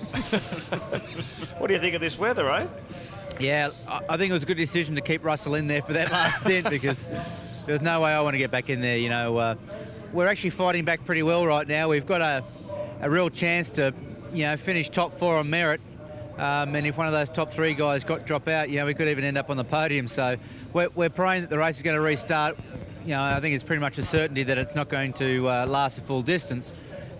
What do you think of this weather, eh? Yeah, I think it was a good decision to keep Russell in there for that last stint because there's no way I want to get back in there. You know, we're actually fighting back pretty well right now. We've got a real chance to, you know, finish top 4 on merit. And if one of those top 3 guys drop out, you know, we could even end up on the podium. So we're praying that the race is going to restart. You know, I think it's pretty much a certainty that it's not going to last a full distance.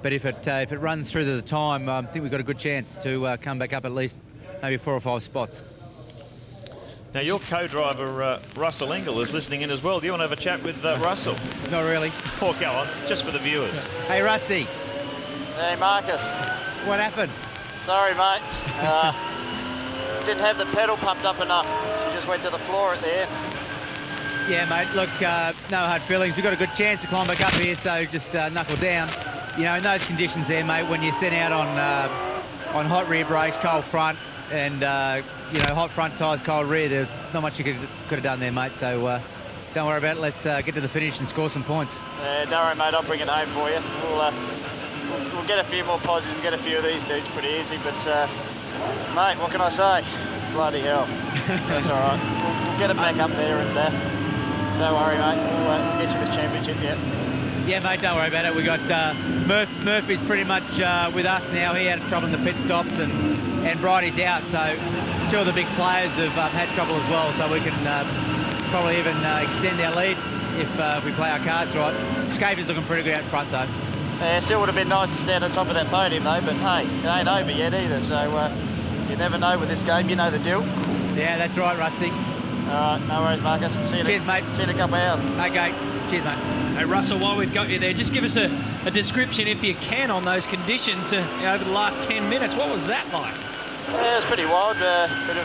But if it runs through to the time, I think we've got a good chance to come back up at least maybe 4 or 5 spots. Now, your co-driver, Russell Ingall, is listening in as well. Do you want to have a chat with Russell? Not really. Oh, go on, just for the viewers. Hey, Rusty. Hey, Marcus. What happened? Sorry, mate. Didn't have the pedal pumped up enough. She just went to the floor at the end. Yeah, mate, look, no hard feelings. We've got a good chance to climb back up here, so just knuckle down. You know, in those conditions there, mate, when you're sent out on hot rear brakes, cold front, and, you know, hot front tyres, cold rear, there's not much you could have done there, mate. So don't worry about it. Let's get to the finish and score some points. Don't worry, mate. I'll bring it home for you. We'll get a few more positives and get a few of these dudes pretty easy, but, mate, what can I say? Bloody hell. That's all right. We'll get it back up there, and don't worry, mate. We'll get you the championship yet. Yeah, mate, don't worry about it. We got Murphy's pretty much with us now. He had trouble in the pit stops, and Bridie's out, so 2 of the big players have had trouble as well, so we can probably even extend our lead if we play our cards right. Skaife is looking pretty good out front, though. Yeah, still would have been nice to stand on top of that podium, though, but hey, it ain't over yet either, so you never know with this game. You know the deal. Yeah, that's right, Rusty. All right, no worries, Marcus. Cheers, mate. See you in a couple of hours. Okay, cheers, mate. Hey, Russell, while we've got you there, just give us a description, if you can, on those conditions over the last 10 minutes. What was that like? Yeah, it was pretty wild. Bit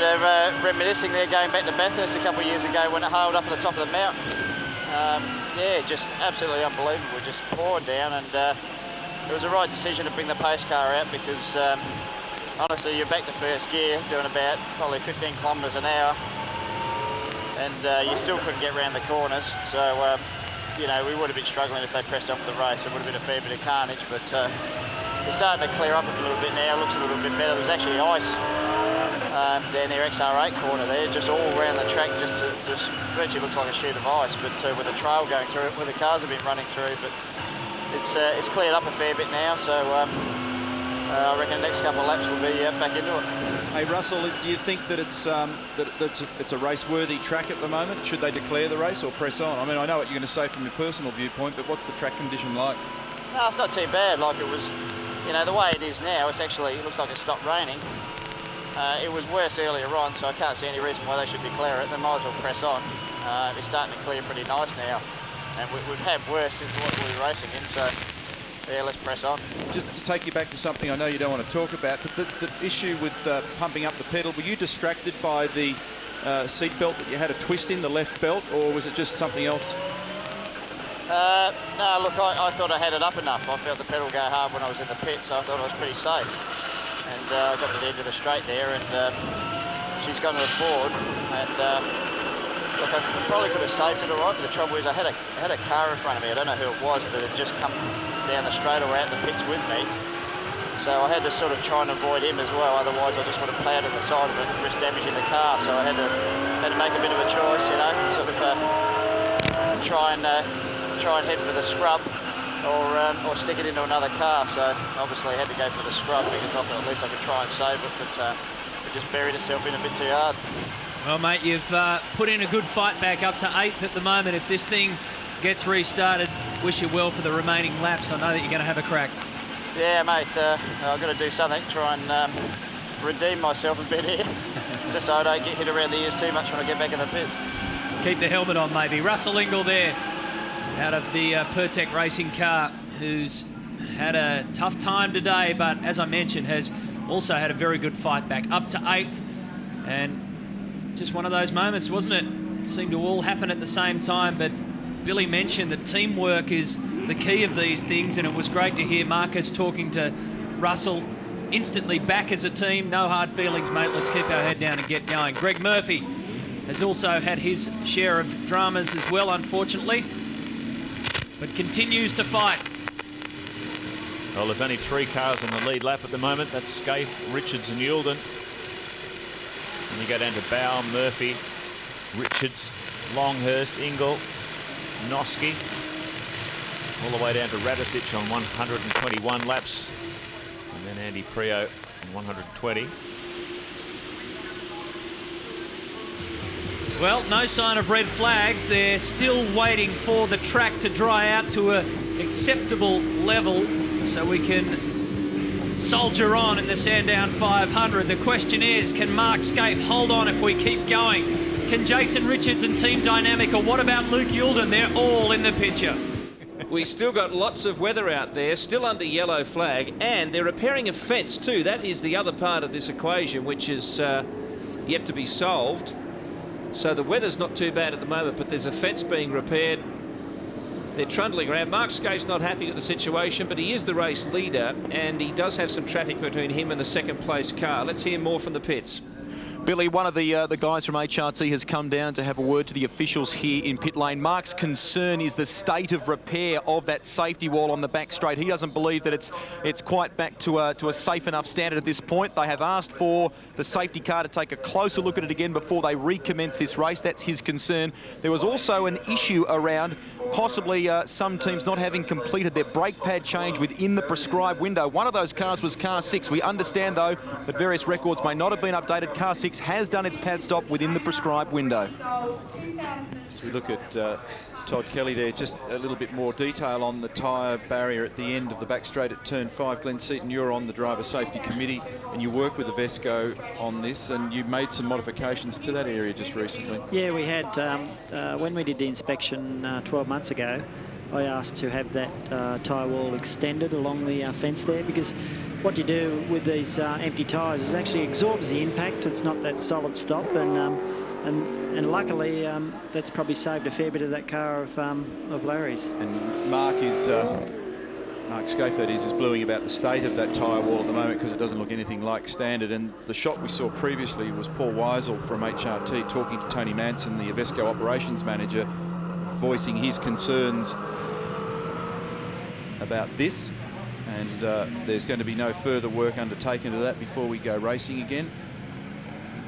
of reminiscing there, going back to Bathurst a couple of years ago when it hailed up at the top of the mountain. Yeah, just absolutely unbelievable. Just poured down, and it was the right decision to bring the pace car out because honestly, you're back to first gear, doing about probably 15 kilometres an hour, and you still couldn't get around the corners. So, you know, we would have been struggling if they pressed on for the race. It would have been a fair bit of carnage, but it's starting to clear up a little bit now. Looks a little bit better. There's actually ice down near XR8 corner there, just all around the track, just virtually looks like a sheet of ice, but with a trail going through it, where the cars have been running through. But it's cleared up a fair bit now, so I reckon the next couple of laps will be back into it. Hey, Russell, do you think that it's a race-worthy track at the moment? Should they declare the race or press on? I mean, I know what you're going to say from your personal viewpoint, but what's the track condition like? No, it's not too bad. Like it was, you know, the way it is now, it looks like it stopped raining. It was worse earlier on, so I can't see any reason why they should declare it. They might as well press on. It's starting to clear pretty nice now, and we've had worse since what we were racing in, so yeah, let's press on. Just to take you back to something I know you don't want to talk about, but the issue with pumping up the pedal, were you distracted by the seat belt that you had a twist in, the left belt, or was it just something else? No, look, I thought I had it up enough. I felt the pedal go hard when I was in the pit, so I thought I was pretty safe. And I got to the edge of the straight there, and she's gone to the forward. And look, I probably could have saved it all right, but the trouble is I had a car in front of me. I don't know who it was that had just come down the straight or out the pits with me. So I had to sort of try and avoid him as well. Otherwise, I just would have plowed in the side of it and risked damaging the car. So I had to make a bit of a choice, you know, sort of try and head for the scrub. Or stick it into another car, so obviously I had to go for the scrub because I thought at least I could try and save it, but it just buried itself in a bit too hard. Well, mate, you've put in a good fight back up to 8th at the moment. If this thing gets restarted, wish you well for the remaining laps. I know that you're going to have a crack. Yeah, mate, I've got to do something, try and redeem myself a bit here, just so I don't get hit around the ears too much when I get back in the pits. Keep the helmet on, maybe. Russell Ingall there, out of the Pertec racing car, who's had a tough time today, but as I mentioned, has also had a very good fight back up to 8th. And just one of those moments, wasn't it? It seemed to all happen at the same time, but Billy mentioned that teamwork is the key of these things, and it was great to hear Marcus talking to Russell instantly back as a team. No hard feelings, mate. Let's keep our head down and get going. Greg Murphy has also had his share of dramas as well, unfortunately, but continues to fight. Well, there's only 3 cars on the lead lap at the moment. That's Skaife, Richards and Youlden. And you go down to Bow, Murphy, Richards, Longhurst, Ingall, Noski, all the way down to Radisich on 121 laps. And then Andy Prix on 120. Well, no sign of red flags. They're still waiting for the track to dry out to an acceptable level so we can soldier on in the Sandown 500. The question is, can Mark Skaife hold on if we keep going? Can Jason Richards and Team Dynamic, or what about Luke Youlden? They're all in the picture. We still got lots of weather out there, still under yellow flag, and they're repairing a fence too. That is the other part of this equation, which is yet to be solved. So the weather's not too bad at the moment, but there's a fence being repaired. They're trundling around. Mark Skaife's not happy with the situation, but he is the race leader, and he does have some traffic between him and the second place car. Let's hear more from the pits. Billy, one of the guys from HRT has come down to have a word to the officials here in pit lane. Mark's concern is the state of repair of that safety wall on the back straight. He doesn't believe that it's quite back to a safe enough standard at this point. They have asked for the safety car to take a closer look at it again before they recommence this race. That's his concern. There was also an issue around possibly some teams not having completed their brake pad change within the prescribed window. One of those cars was car 6. We understand, though, that various records may not have been updated. Car 6 has done its pad stop within the prescribed window. As we look at Todd Kelly there, just a little bit more detail on the tyre barrier at the end of the back straight at turn 5. Glenn Seaton, you're on the driver safety committee and you work with the Vesco on this, and you made some modifications to that area just recently. Yeah, we had, when we did the inspection 12 months ago, I asked to have that tyre wall extended along the fence there, because what you do with these empty tyres is actually absorbs the impact. It's not that solid stop, and luckily that's probably saved a fair bit of that car of Larry's. And Mark Skaife, that is bluing about the state of that tyre wall at the moment because it doesn't look anything like standard. And the shot we saw previously was Paul Weisel from HRT talking to Tony Manson, the Vesco operations manager, voicing his concerns about this. And there's going to be no further work undertaken to that before we go racing again.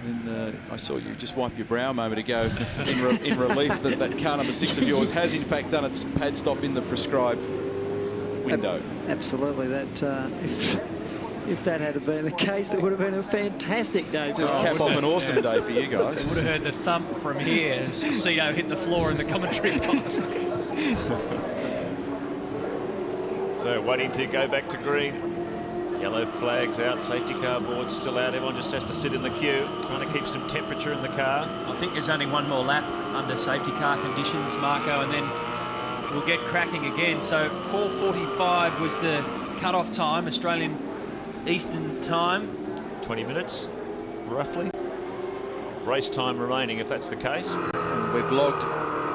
And I saw you just wipe your brow a moment ago in relief that that car number 6 of yours has in fact done its pad stop in the prescribed window. Absolutely. That if that had been the case, it would have been a fantastic day. Just cap off an awesome day for you guys. Would have heard the thump from here as Cito hit the floor in the commentary box. So waiting to go back to green. Yellow flags out, safety car boards still out. Everyone just has to sit in the queue, trying to keep some temperature in the car. I think there's only one more lap under safety car conditions, Marco, and then we'll get cracking again. So 4:45 was the cut-off time, Australian Eastern time. 20 minutes, roughly. Race time remaining, if that's the case. And we've logged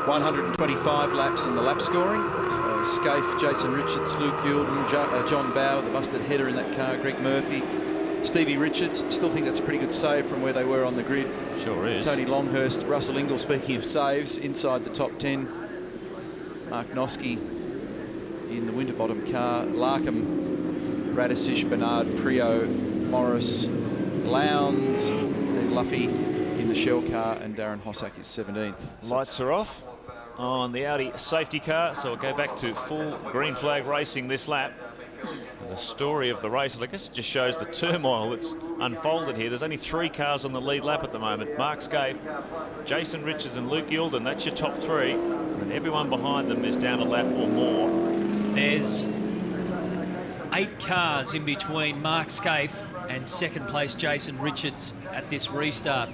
125 laps in the lap scoring. So Skaife, Jason Richards, Luke Youlden, John Bow, the busted header in that car, Greg Murphy, Stevie Richards. Still think that's a pretty good save from where they were on the grid. Sure is. Tony Longhurst, Russell Ingall, speaking of saves, inside the top 10. Mark Noski in the Winterbottom car. Larkham, Radisich, Bernard, Prio, Morris, Lowndes, then Luffy in the Shell car, and Darren Hossack is 17th. Lights are off on the Audi safety car, so we'll go back to full green flag racing this lap. The story of the race, I guess it just shows the turmoil that's unfolded here. There's only 3 cars on the lead lap at the moment. Mark Skaife, Jason Richards and Luke Youlden, that's your top 3. And everyone behind them is down a lap or more. There's 8 cars in between Mark Skaife and second place Jason Richards at this restart.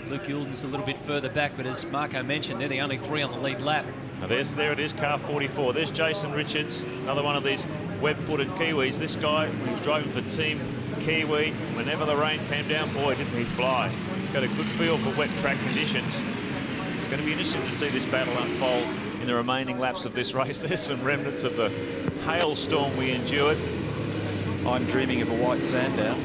Luke Youlden's a little bit further back, but as Marco mentioned, they're the only 3 on the lead lap. Now there it is, car 44. There's Jason Richards, another one of these web-footed Kiwis. This guy, he was driving for Team Kiwi. Whenever the rain came down, boy, didn't he fly. He's got a good feel for wet track conditions. It's going to be interesting to see this battle unfold in the remaining laps of this race. There's some remnants of the hailstorm we endured. I'm dreaming of a white Sandown.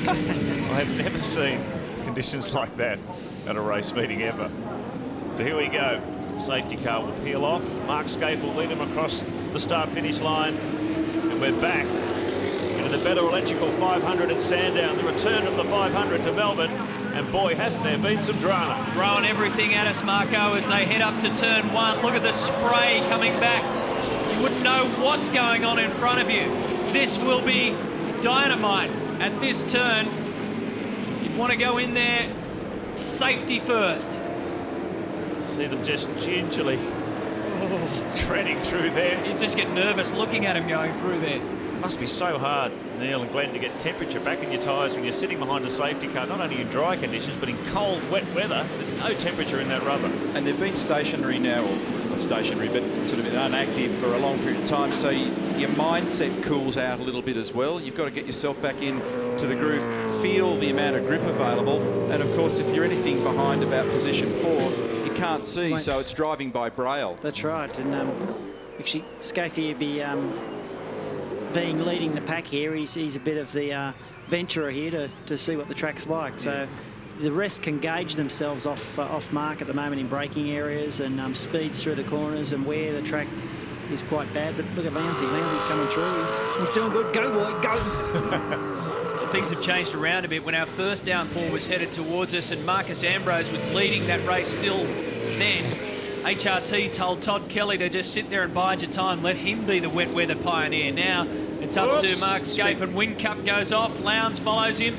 I have never seen conditions like that. at a race meeting ever. So here we go. Safety car will peel off. Mark Skaife will lead him across the start-finish line. And we're back into the Better Electrical 500 at Sandown. The return of the 500 to Melbourne. And boy, hasn't there been some drama. Throwing everything at us, Marco, as they head up to turn 1. Look at the spray coming back. You wouldn't know what's going on in front of you. This will be dynamite at this turn. You'd want to go in there safety first. See them just gingerly treading through there. You just get nervous looking at him going through there. It must be so hard, Neil and Glenn, to get temperature back in your tyres when you're sitting behind a safety car, not only in dry conditions, but in cold, wet weather. There's no temperature in that rubber. And they've been stationary now, or not stationary, but sort of inactive for a long period of time, so your mindset cools out a little bit as well. You've got to get yourself back in to the groove, feel the amount of grip available, and of course, if you're anything behind about position 4, you can't see, so it's driving by braille. That's right, and actually, Skaife would be being leading the pack here. He's a bit of the venturer here to see what the track's like. So the rest can gauge themselves off mark at the moment in braking areas and speeds through the corners and where the track is quite bad. But look at Lowndesy. Lowndesy coming through. He's doing good. Go, boy, go. Things have changed around a bit when our first downpour was headed towards us and Marcus Ambrose was leading that race still then. HRT told Todd Kelly to just sit there and bide your time, let him be the wet weather pioneer. Now it's up to Mark Skaife and Wing Cup goes off, Lowndes follows him.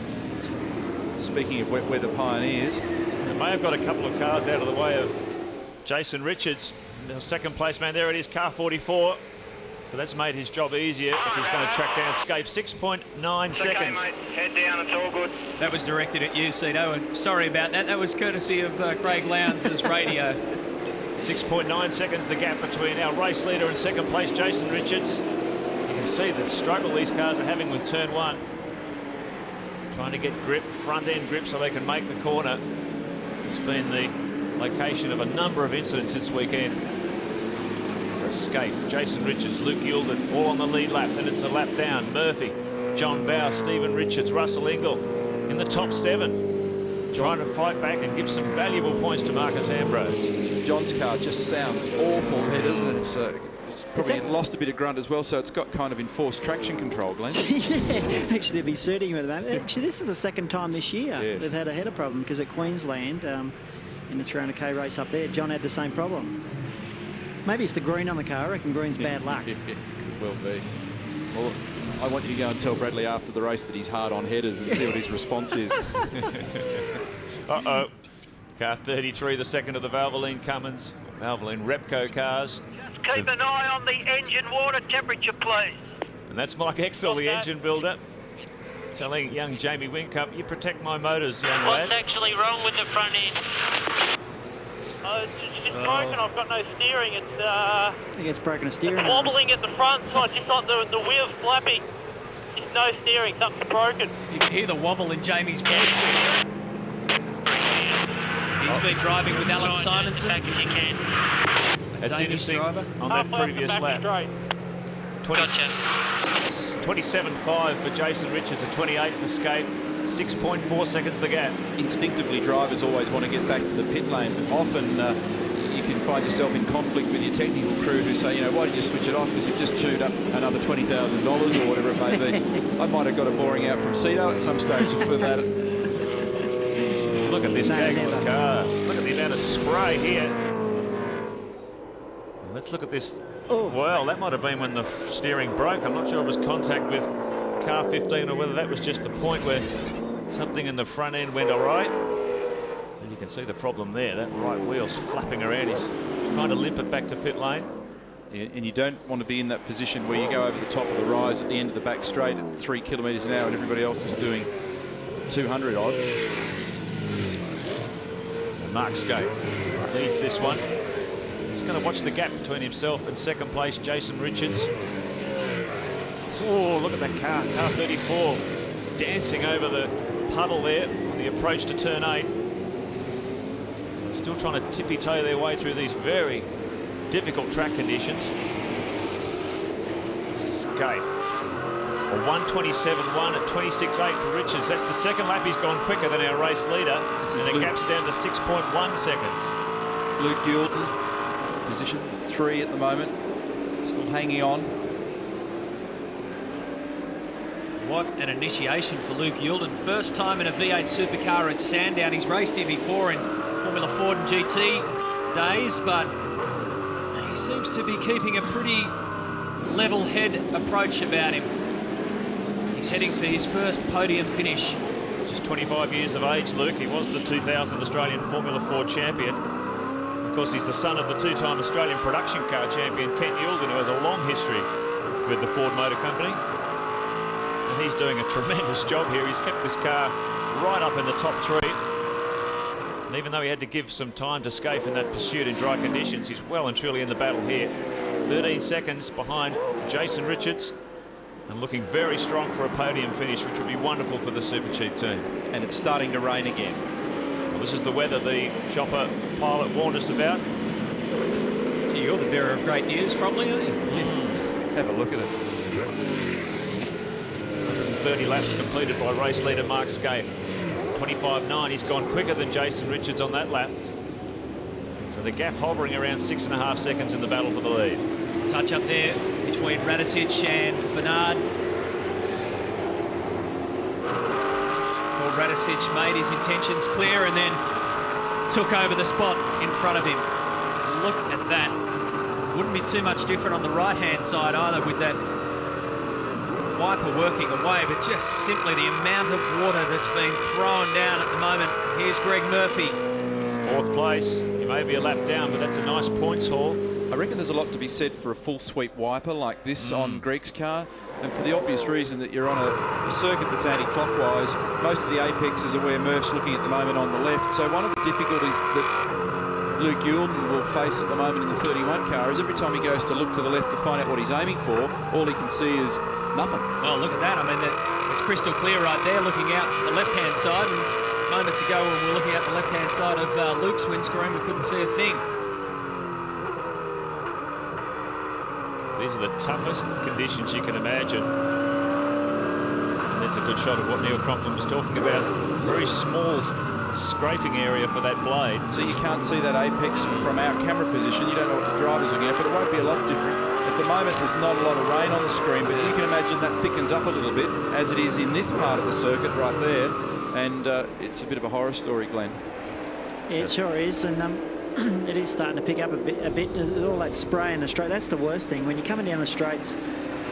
Speaking of wet weather pioneers, they may have got a couple of cars out of the way of Jason Richards, the second place man. There it is, car 44. So that's made his job easier if he's going to track down Skaife. 6.9 seconds. Okay, mate. Head down, it's all good. That was directed at you, Cito, and sorry about that. That was courtesy of Craig Lowndes' radio. 6.9 seconds the gap between our race leader and second place Jason Richards. You can see the struggle these cars are having with turn 1. Trying to get grip, front end grip, so they can make the corner. It's been the location of a number of incidents this weekend. So Skaife, Jason Richards, Luke Yulden, all on the lead lap. Then it's a lap down. Murphy, John Bowe, Stephen Richards, Russell Ingall in the top 7. Trying to fight back and give some valuable points to Marcus Ambrose. John's car just sounds awful there, doesn't it? It's probably lost a bit of grunt as well, so it's got kind of enforced traction control, Glenn. Yeah, actually they'll be suiting him at the moment. Actually, this is the second time this year they've had a header problem, because at Queensland, in the 300k race up there, John had the same problem. Maybe it's the green on the car. I reckon green's bad luck. It will be. Well, I want you to go and tell Bradley after the race that he's hard on headers and see what his response is. Uh-oh. Car 33, the second of the Valvoline Cummins. Valvoline Repco cars. Just keep an eye on the engine water temperature, please. And that's Mike Exel, the engine builder, telling young Jamie Whincup, you protect my motors, young lad. What's actually wrong with the front end? It's broken. I've got no steering. It's I think it's broken a steering. It's wobbling at the front, so just like the wheels flapping. Just no steering. Something's broken. You can hear the wobble in Jamie's voice there. He's been driving with Alan Simonson. That's interesting. On that previous lap. 27.5 for Jason Richards, a 28 for Skaife. 6.4 seconds the gap. Instinctively, drivers always want to get back to the pit lane, but often you can find yourself in conflict with your technical crew who say, you know, why don't you switch it off because you've just chewed up another $20,000 or whatever it may be. I might have got a boring out from Cito at some stage for that. Look at this gaggle of cars. Look at the amount of spray here. Let's look at this. Oh. Well, that might have been when the steering broke. I'm not sure it was contact with car 15 or whether that was just the point where something in the front end went all right. And you can see the problem there. That right wheel's flapping around. He's trying to limp it back to pit lane. Yeah, and you don't want to be in that position where you go over the top of the rise at the end of the back straight at 3 kilometres an hour and everybody else is doing 200 odd. So Mark Skaife leads this one. He's going to watch the gap between himself and second place Jason Richards. Oh, look at that car, car 34, dancing over the puddle there on the approach to turn 8. So still trying to tippy-toe their way through these very difficult track conditions. Skaife A 1:27.1 at 26.8 for Richards. That's the second lap he's gone quicker than our race leader. And the gap's down to 6.1 seconds. Luke Youlden, position 3 at the moment. Still hanging on. What an initiation for Luke Youlden. First time in a V8 supercar at Sandown. He's raced here before in Formula Ford and GT days, but he seems to be keeping a pretty level head approach about him. He's heading for his first podium finish. Just 25 years of age, Luke. He was the 2000 Australian Formula Ford champion. Of course, he's the son of the two-time Australian production car champion, Kent Youlden, who has a long history with the Ford Motor Company. And he's doing a tremendous job here. He's kept this car right up in the top 3. And even though he had to give some time to Skaife in that pursuit in dry conditions, he's well and truly in the battle here. 13 seconds behind Jason Richards, and looking very strong for a podium finish, which would be wonderful for the Super Cheap team. And it's starting to rain again. Well, this is the weather the chopper pilot warned us about. Gee, you're the bearer of great news, probably, aren't you? Have a look at it. 130 laps completed by race leader Mark Skaife. 25.9. He's gone quicker than Jason Richards on that lap. So the gap hovering around 6.5 seconds in the battle for the lead. Touch up there between Radicic and Bernard. Well, Radicic made his intentions clear and then took over the spot in front of him. Look at that. Wouldn't be too much different on the right-hand side either, with that wiper working away, but just simply the amount of water that's being thrown down at the moment. Here's Greg Murphy. 4th place. He may be a lap down, but that's a nice points haul. I reckon there's a lot to be said for a full sweep wiper like this on Greg's car, and for the obvious reason that you're on a circuit that's anti-clockwise. Most of the apexes are where Murph's looking at the moment on the left. So one of the difficulties that Luke Youlden will face at the moment in the 31 car is every time he goes to look to the left to find out what he's aiming for, all he can see is nothing. Well, look at that. I mean, it's crystal clear right there, looking out the left-hand side. And moments ago, when we were looking at the left-hand side of Luke's windscreen, we couldn't see a thing. These are the toughest conditions you can imagine. And there's a good shot of what Neil Crompton was talking about. Very small scraping area for that blade. So you can't see that apex from our camera position. You don't know what the driver's looking at, but it won't be a lot different. At the moment, there's not a lot of rain on the screen, but you can imagine that thickens up a little bit, as it is in this part of the circuit right there. And it's a bit of a horror story, Glenn. Yeah, it sure is. And it is starting to pick up a bit. There's all that spray in the straight. That's the worst thing. When you're coming down the straights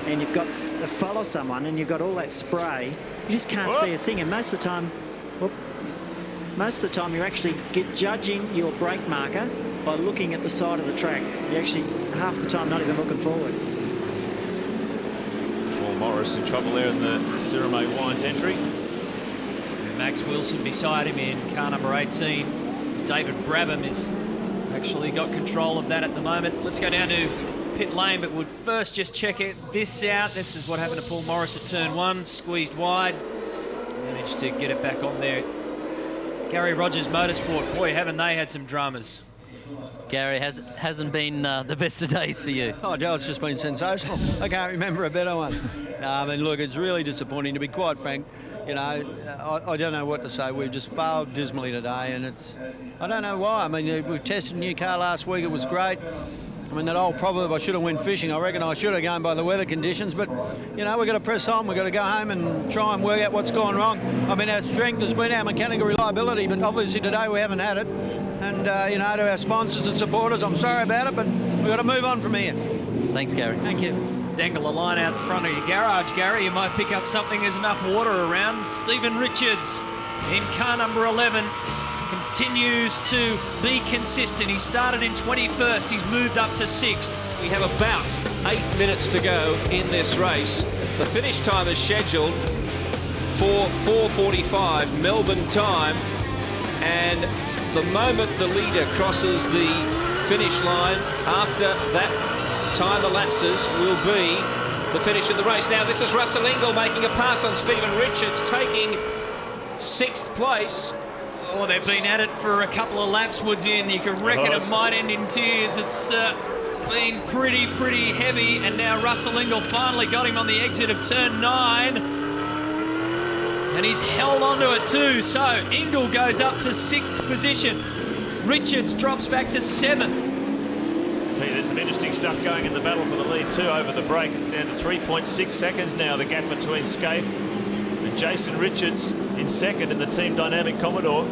and you've got to follow someone and you've got all that spray, you just can't see a thing. And most of the time, you're actually judging your brake marker by looking at the side of the track. You're actually half the time not even looking forward. Paul Morris in trouble there in the Cirame Wines entry. Max Wilson beside him in car number 18. David Brabham has actually got control of that at the moment. Let's go down to pit lane, but we'll first just check this out. This is what happened to Paul Morris at turn 1. Squeezed wide. Managed to get it back on there. Gary Rogers Motorsport. Boy, haven't they had some dramas. Gary, hasn't been the best of days for you. Oh, Joe, it's just been sensational. I can't remember a better one. I mean, look, it's really disappointing, to be quite frank. You know, I don't know what to say. We've just failed dismally today, and I don't know why. I mean, we tested a new car last week. It was great. I mean, that old proverb, I should have went fishing. I reckon I should have gone by the weather conditions, but, you know, we've got to press on. We've got to go home and try and work out what's gone wrong. I mean, our strength has been our mechanical reliability, but obviously today we haven't had it. And, you know, to our sponsors and supporters, I'm sorry about it, but we've got to move on from here. Thanks, Gary. Thank you. Dangle a line out front of your garage, Gary. You might pick up something. There's enough water around. Stephen Richards in car number 11 continues to be consistent. He started in 21st. He's moved up to 6th. We have about 8 minutes to go in this race. The finish time is scheduled for 4:45 Melbourne time, and the moment the leader crosses the finish line, after that time elapses, will be the finish of the race. Now, this is Russell Ingall making a pass on Stephen Richards, taking 6th place. Oh, they've been at it for a couple of laps, Woodsy, and you can reckon it might end in tears. It's been pretty heavy, and now Russell Ingall finally got him on the exit of turn 9. And he's held onto it too, so Ingall goes up to 6th position. Richards drops back to 7th. Tell you, there's some interesting stuff going in the battle for the lead too over the break. It's down to 3.6 seconds now, the gap between Skaife and Jason Richards in 2nd in the Team Dynamic Commodore.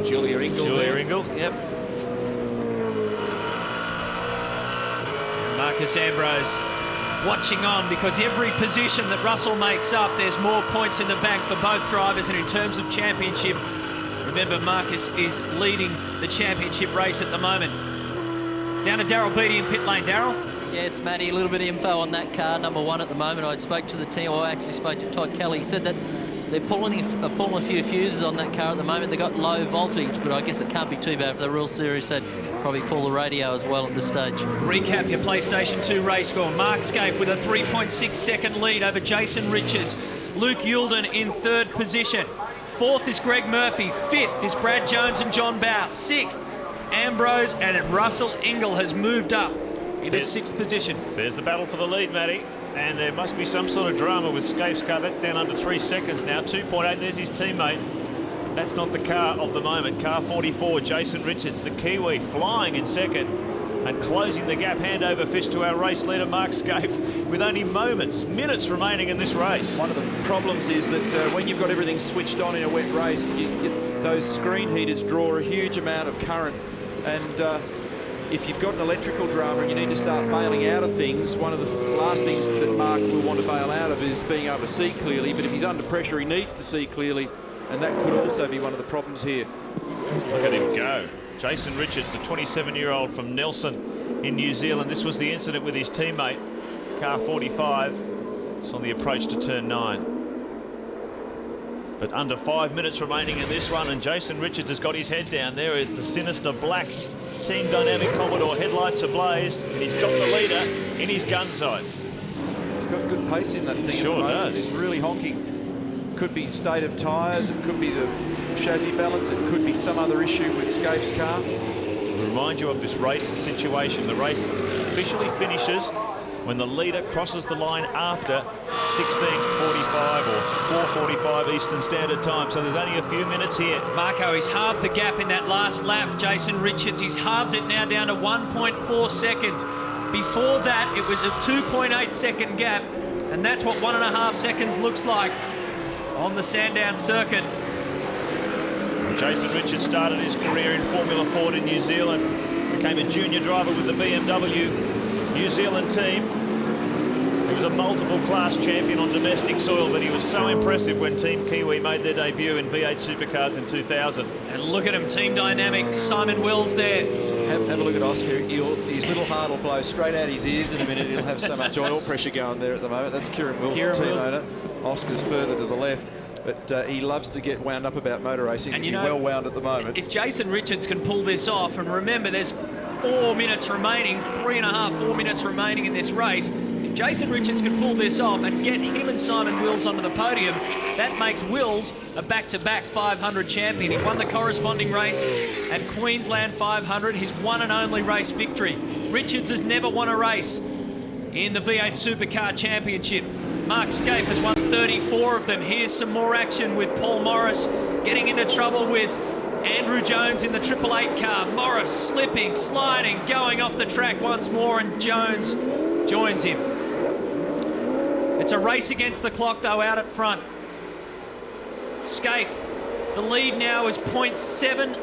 Julia Ingall. Yep. Marcus Ambrose watching on, because every position that Russell makes up, there's more points in the bank for both drivers. And in terms of championship, remember, Marcus is leading the championship race at the moment. Down to Daryl Beattie in pit lane. Daryl? Yes, Matty, a little bit of info on that car, number 1 at the moment. I spoke to the team, or I actually spoke to Todd Kelly. He said that they're pulling a few fuses on that car at the moment. They've got low voltage, but I guess it can't be too bad. If they're real serious, they'd probably pull the radio as well at this stage. Recap your PlayStation 2 race score. Mark Skaife with a 3.6 second lead over Jason Richards. Luke Youlden in 3rd position. 4th is Greg Murphy. 5th is Brad Jones and John Bowe. 6th, Ambrose, and Russell Ingall has moved up into 6th position. There's the battle for the lead, Matty. And there must be some sort of drama with Skaife's car. That's down under 3 seconds now. 2.8, there's his teammate. That's not the car of the moment. Car 44, Jason Richards, the Kiwi, flying in 2nd and closing the gap hand over fist to our race leader, Mark Skaife, with only minutes remaining in this race. One of the problems is that when you've got everything switched on in a wet race, those screen heaters draw a huge amount of current. And if you've got an electrical drama and you need to start bailing out of things, one of the last things that Mark will want to bail out of is being able to see clearly. But if he's under pressure, he needs to see clearly, and that could also be one of the problems here. Look at him go. Jason Richards, the 27-year-old from Nelson in New Zealand. This was the incident with his teammate, car 45. It's on the approach to turn 9. But under 5 minutes remaining in this one, and Jason Richards has got his head down. There is the sinister black Team Dynamic Commodore, headlights ablaze, and he's got the leader in his gun sights. He's got good pace in that thing. Sure does. He's really honking. Could be state of tyres, it could be the chassis balance, it could be some other issue with Skaife's car. I'll remind you of this race situation. The race officially finishes when the leader crosses the line after 16:45 or 4:45 Eastern Standard Time. So there's only a few minutes here. Marco, he's halved the gap in that last lap. Jason Richards, he's halved it now down to 1.4 seconds. Before that, it was a 2.8 second gap, and that's what 1.5 seconds looks like on the Sandown circuit. Jason Richards started his career in Formula Ford in New Zealand, became a junior driver with the BMW New Zealand team. He was a multiple class champion on domestic soil, but he was so impressive when Team Kiwi made their debut in V8 Supercars in 2000. And look at him, Team Dynamics, Simon Wills there. Have a look at Oscar. His little heart will blow straight out his ears in a minute. He'll have so much oil pressure going there at the moment. That's Kieran Wills, the team owner. Oscar's further to the left. But he loves to get wound up about motor racing. And he's well wound at the moment. If Jason Richards can pull this off, and remember there's 4 minutes remaining, 3.5, 4 minutes remaining in this race. If Jason Richards can pull this off and get him and Simon Wills onto the podium, that makes Wills a back-to-back 500 champion. He won the corresponding race at Queensland 500, his one and only race victory. Richards has never won a race in the V8 Supercar Championship. Mark Skaife has won 34 of them. Here's some more action with Paul Morris getting into trouble with Andrew Jones in the 888 car. Morris slipping, sliding, going off the track once more, and Jones joins him. It's a race against the clock, though, out at front. Skaife, the lead now is 0.7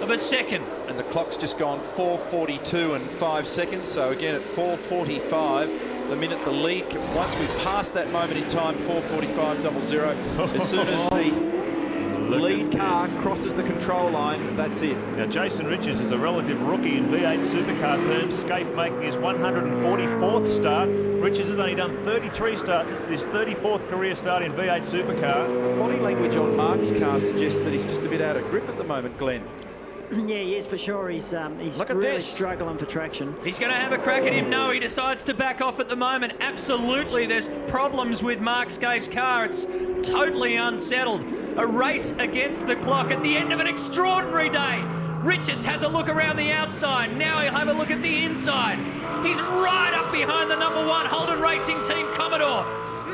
of a second. And the clock's just gone 4:42 and 5 seconds. So again, at 4:45, the minute the lead, once we pass that moment in time, 4:45.00, as soon as the lead car crosses the control line, that's it. Now, Jason Richards is a relative rookie in V8 Supercar terms. Skaife making his 144th start. Richards has only done 33 starts. It's his 34th career start in V8 Supercar. Body language on Mark's car suggests that he's just a bit out of grip at the moment, Glenn. Yeah, he is for sure. He's really struggling for traction. He's going to have a crack at him. No, he decides to back off at the moment. Absolutely, there's problems with Mark Skaife's car. It's totally unsettled. A race against the clock at the end of an extraordinary day. Richards has a look around the outside. Now he'll have a look at the inside. He's right up behind the number 1 Holden Racing Team Commodore.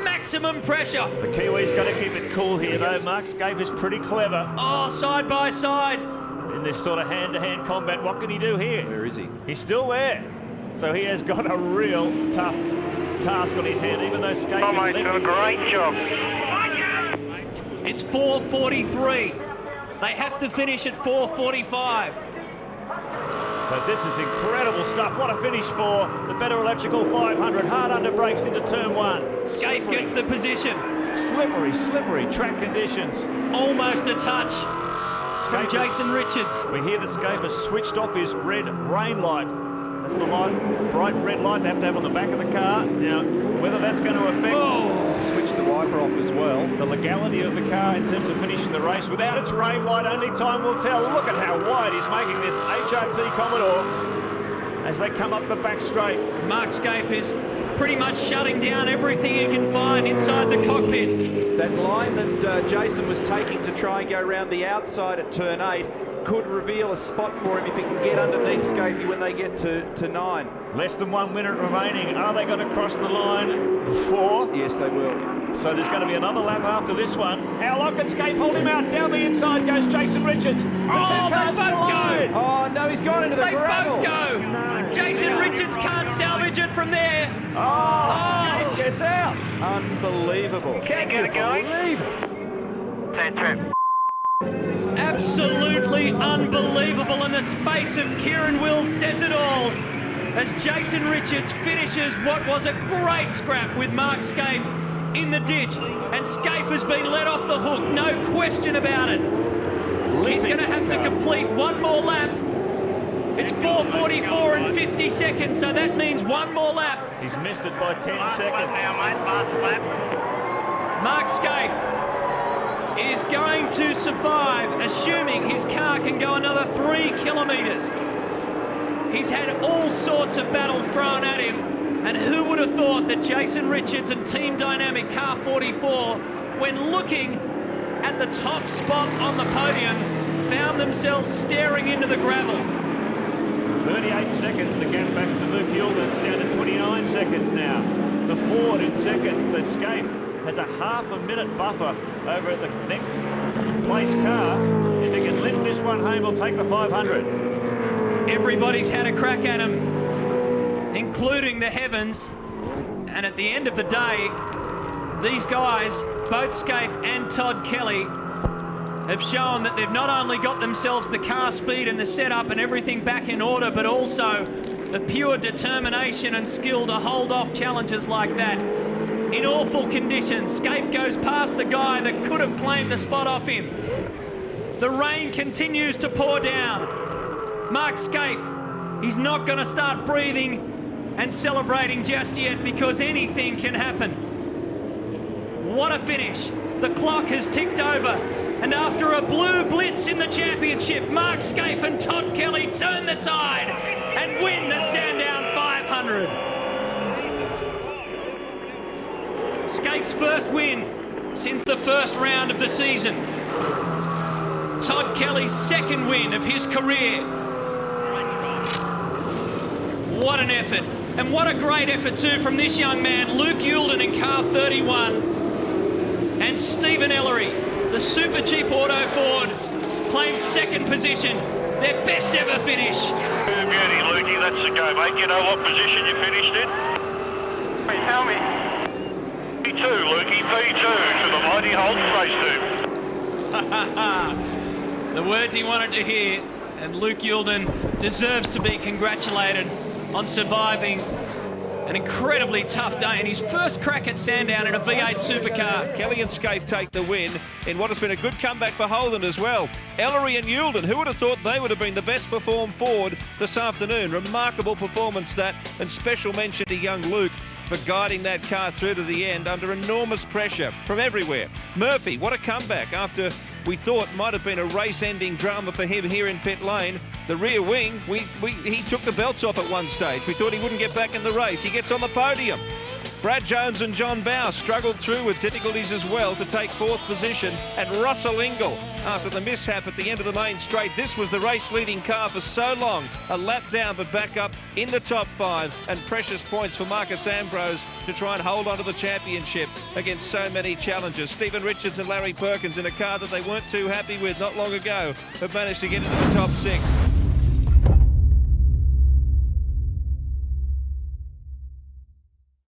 Maximum pressure. The Kiwi's got to keep it cool here, though. Mark Skaife is pretty clever. Oh, side by side. In this sort of hand-to-hand combat, what can he do here? Where is he? He's still there. So he has got a real tough task on his hand, even though Skaife is leading. Great job. It's 4:43. They have to finish at 4:45. So this is incredible stuff. What a finish for the Better Electrical 500. Hard under brakes into turn 1. Skaife gets the position. Slippery track conditions. Almost a touch from Jason Richards. We hear the Skaife has switched off his red rain light. That's the light, bright red light they have to have on the back of the car. Now, whether that's going to affect... Switch the wiper off as well. The legality of the car in terms of finishing the race without its rain light, only time will tell. Look at how wide he's making this HRT Commodore as they come up the back straight. Mark Skaife is pretty much shutting down everything he can find inside the cockpit. That line that Jason was taking to try and go around the outside at turn 8 could reveal a spot for him if he can get underneath Skaife when they get to 9. Less than 1 minute remaining. Are they going to cross the line before? Yes, they will. So there's going to be another lap after this one. How long can Skaife hold him out? Down the inside goes Jason Richards. The 2 cars collide. Oh, no, he's gone into the gravel. They both go. No. Jason Richards can't salvage it from there. Skaife gets out. Unbelievable. Can't get it going. Believe it. Turn trip. Absolutely unbelievable, and the space of Kieran Wills says it all as Jason Richards finishes what was a great scrap with Mark Skaife in the ditch, and Skaife has been let off the hook, no question about it. He's going to have to complete 1 more lap. It's 4:44 and 50 seconds, so that means 1 more lap. He's missed it by 10 seconds. Mark Skaife is going to survive, assuming his car can go another 3 kilometres. He's had all sorts of battles thrown at him, and who would have thought that Jason Richards and Team Dynamic Car 44, when looking at the top spot on the podium, found themselves staring into the gravel. 38 seconds, the gap back to Luke Yulden. It's down to 29 seconds now. The Ford in second, so Skaife has a ½ minute buffer over at the next place car. If he can lift this one home, he'll take the 500. Everybody's had a crack at him, including the Heavens. And at the end of the day, these guys, both Skaife and Todd Kelly, have shown that they've not only got themselves the car speed and the setup and everything back in order, but also the pure determination and skill to hold off challenges like that. In awful conditions, Skaife goes past the guy that could have claimed the spot off him. The rain continues to pour down. Mark Skaife, he's not going to start breathing and celebrating just yet because anything can happen. What a finish. The clock has ticked over, and after a blue blitz in the championship, Mark Skaife and Todd Kelly turn the tide and win the Sandown 500. Skaife's first win since the first round of the season. Todd Kelly's second win of his career. What an effort. And what a great effort too from this young man, Luke Yulden in car 31. And Stephen Ellery, the Super Cheap Auto Ford, claims second position. Their best ever finish. Beauty, Lukey, that's the go, mate. You know what position you finished in? Hey, tell me. P2, Lukey, P2 to the mighty Holden race team. The words he wanted to hear, and Luke Yulden deserves to be congratulated on surviving an incredibly tough day and his first crack at Sandown in a V8 supercar. Kelly and Skaife take the win in what has been a good comeback for Holden as well. Ellery and Yulden, who would have thought they would have been the best performed Ford this afternoon? Remarkable performance that, and special mention to young Luke for guiding that car through to the end under enormous pressure from everywhere. Murphy, what a comeback after we thought might have been a race-ending drama for him here in pit lane. The rear wing, he took the belts off at one stage. We thought he wouldn't get back in the race. He gets on the podium. Brad Jones and John Bowe struggled through with difficulties as well to take 4th position. And Russell Ingall, after the mishap at the end of the main straight, this was the race-leading car for so long. A lap down, but back up in the top 5. And precious points for Marcus Ambrose to try and hold on to the championship against so many challenges. Stephen Richards and Larry Perkins in a car that they weren't too happy with not long ago have managed to get into the top 6.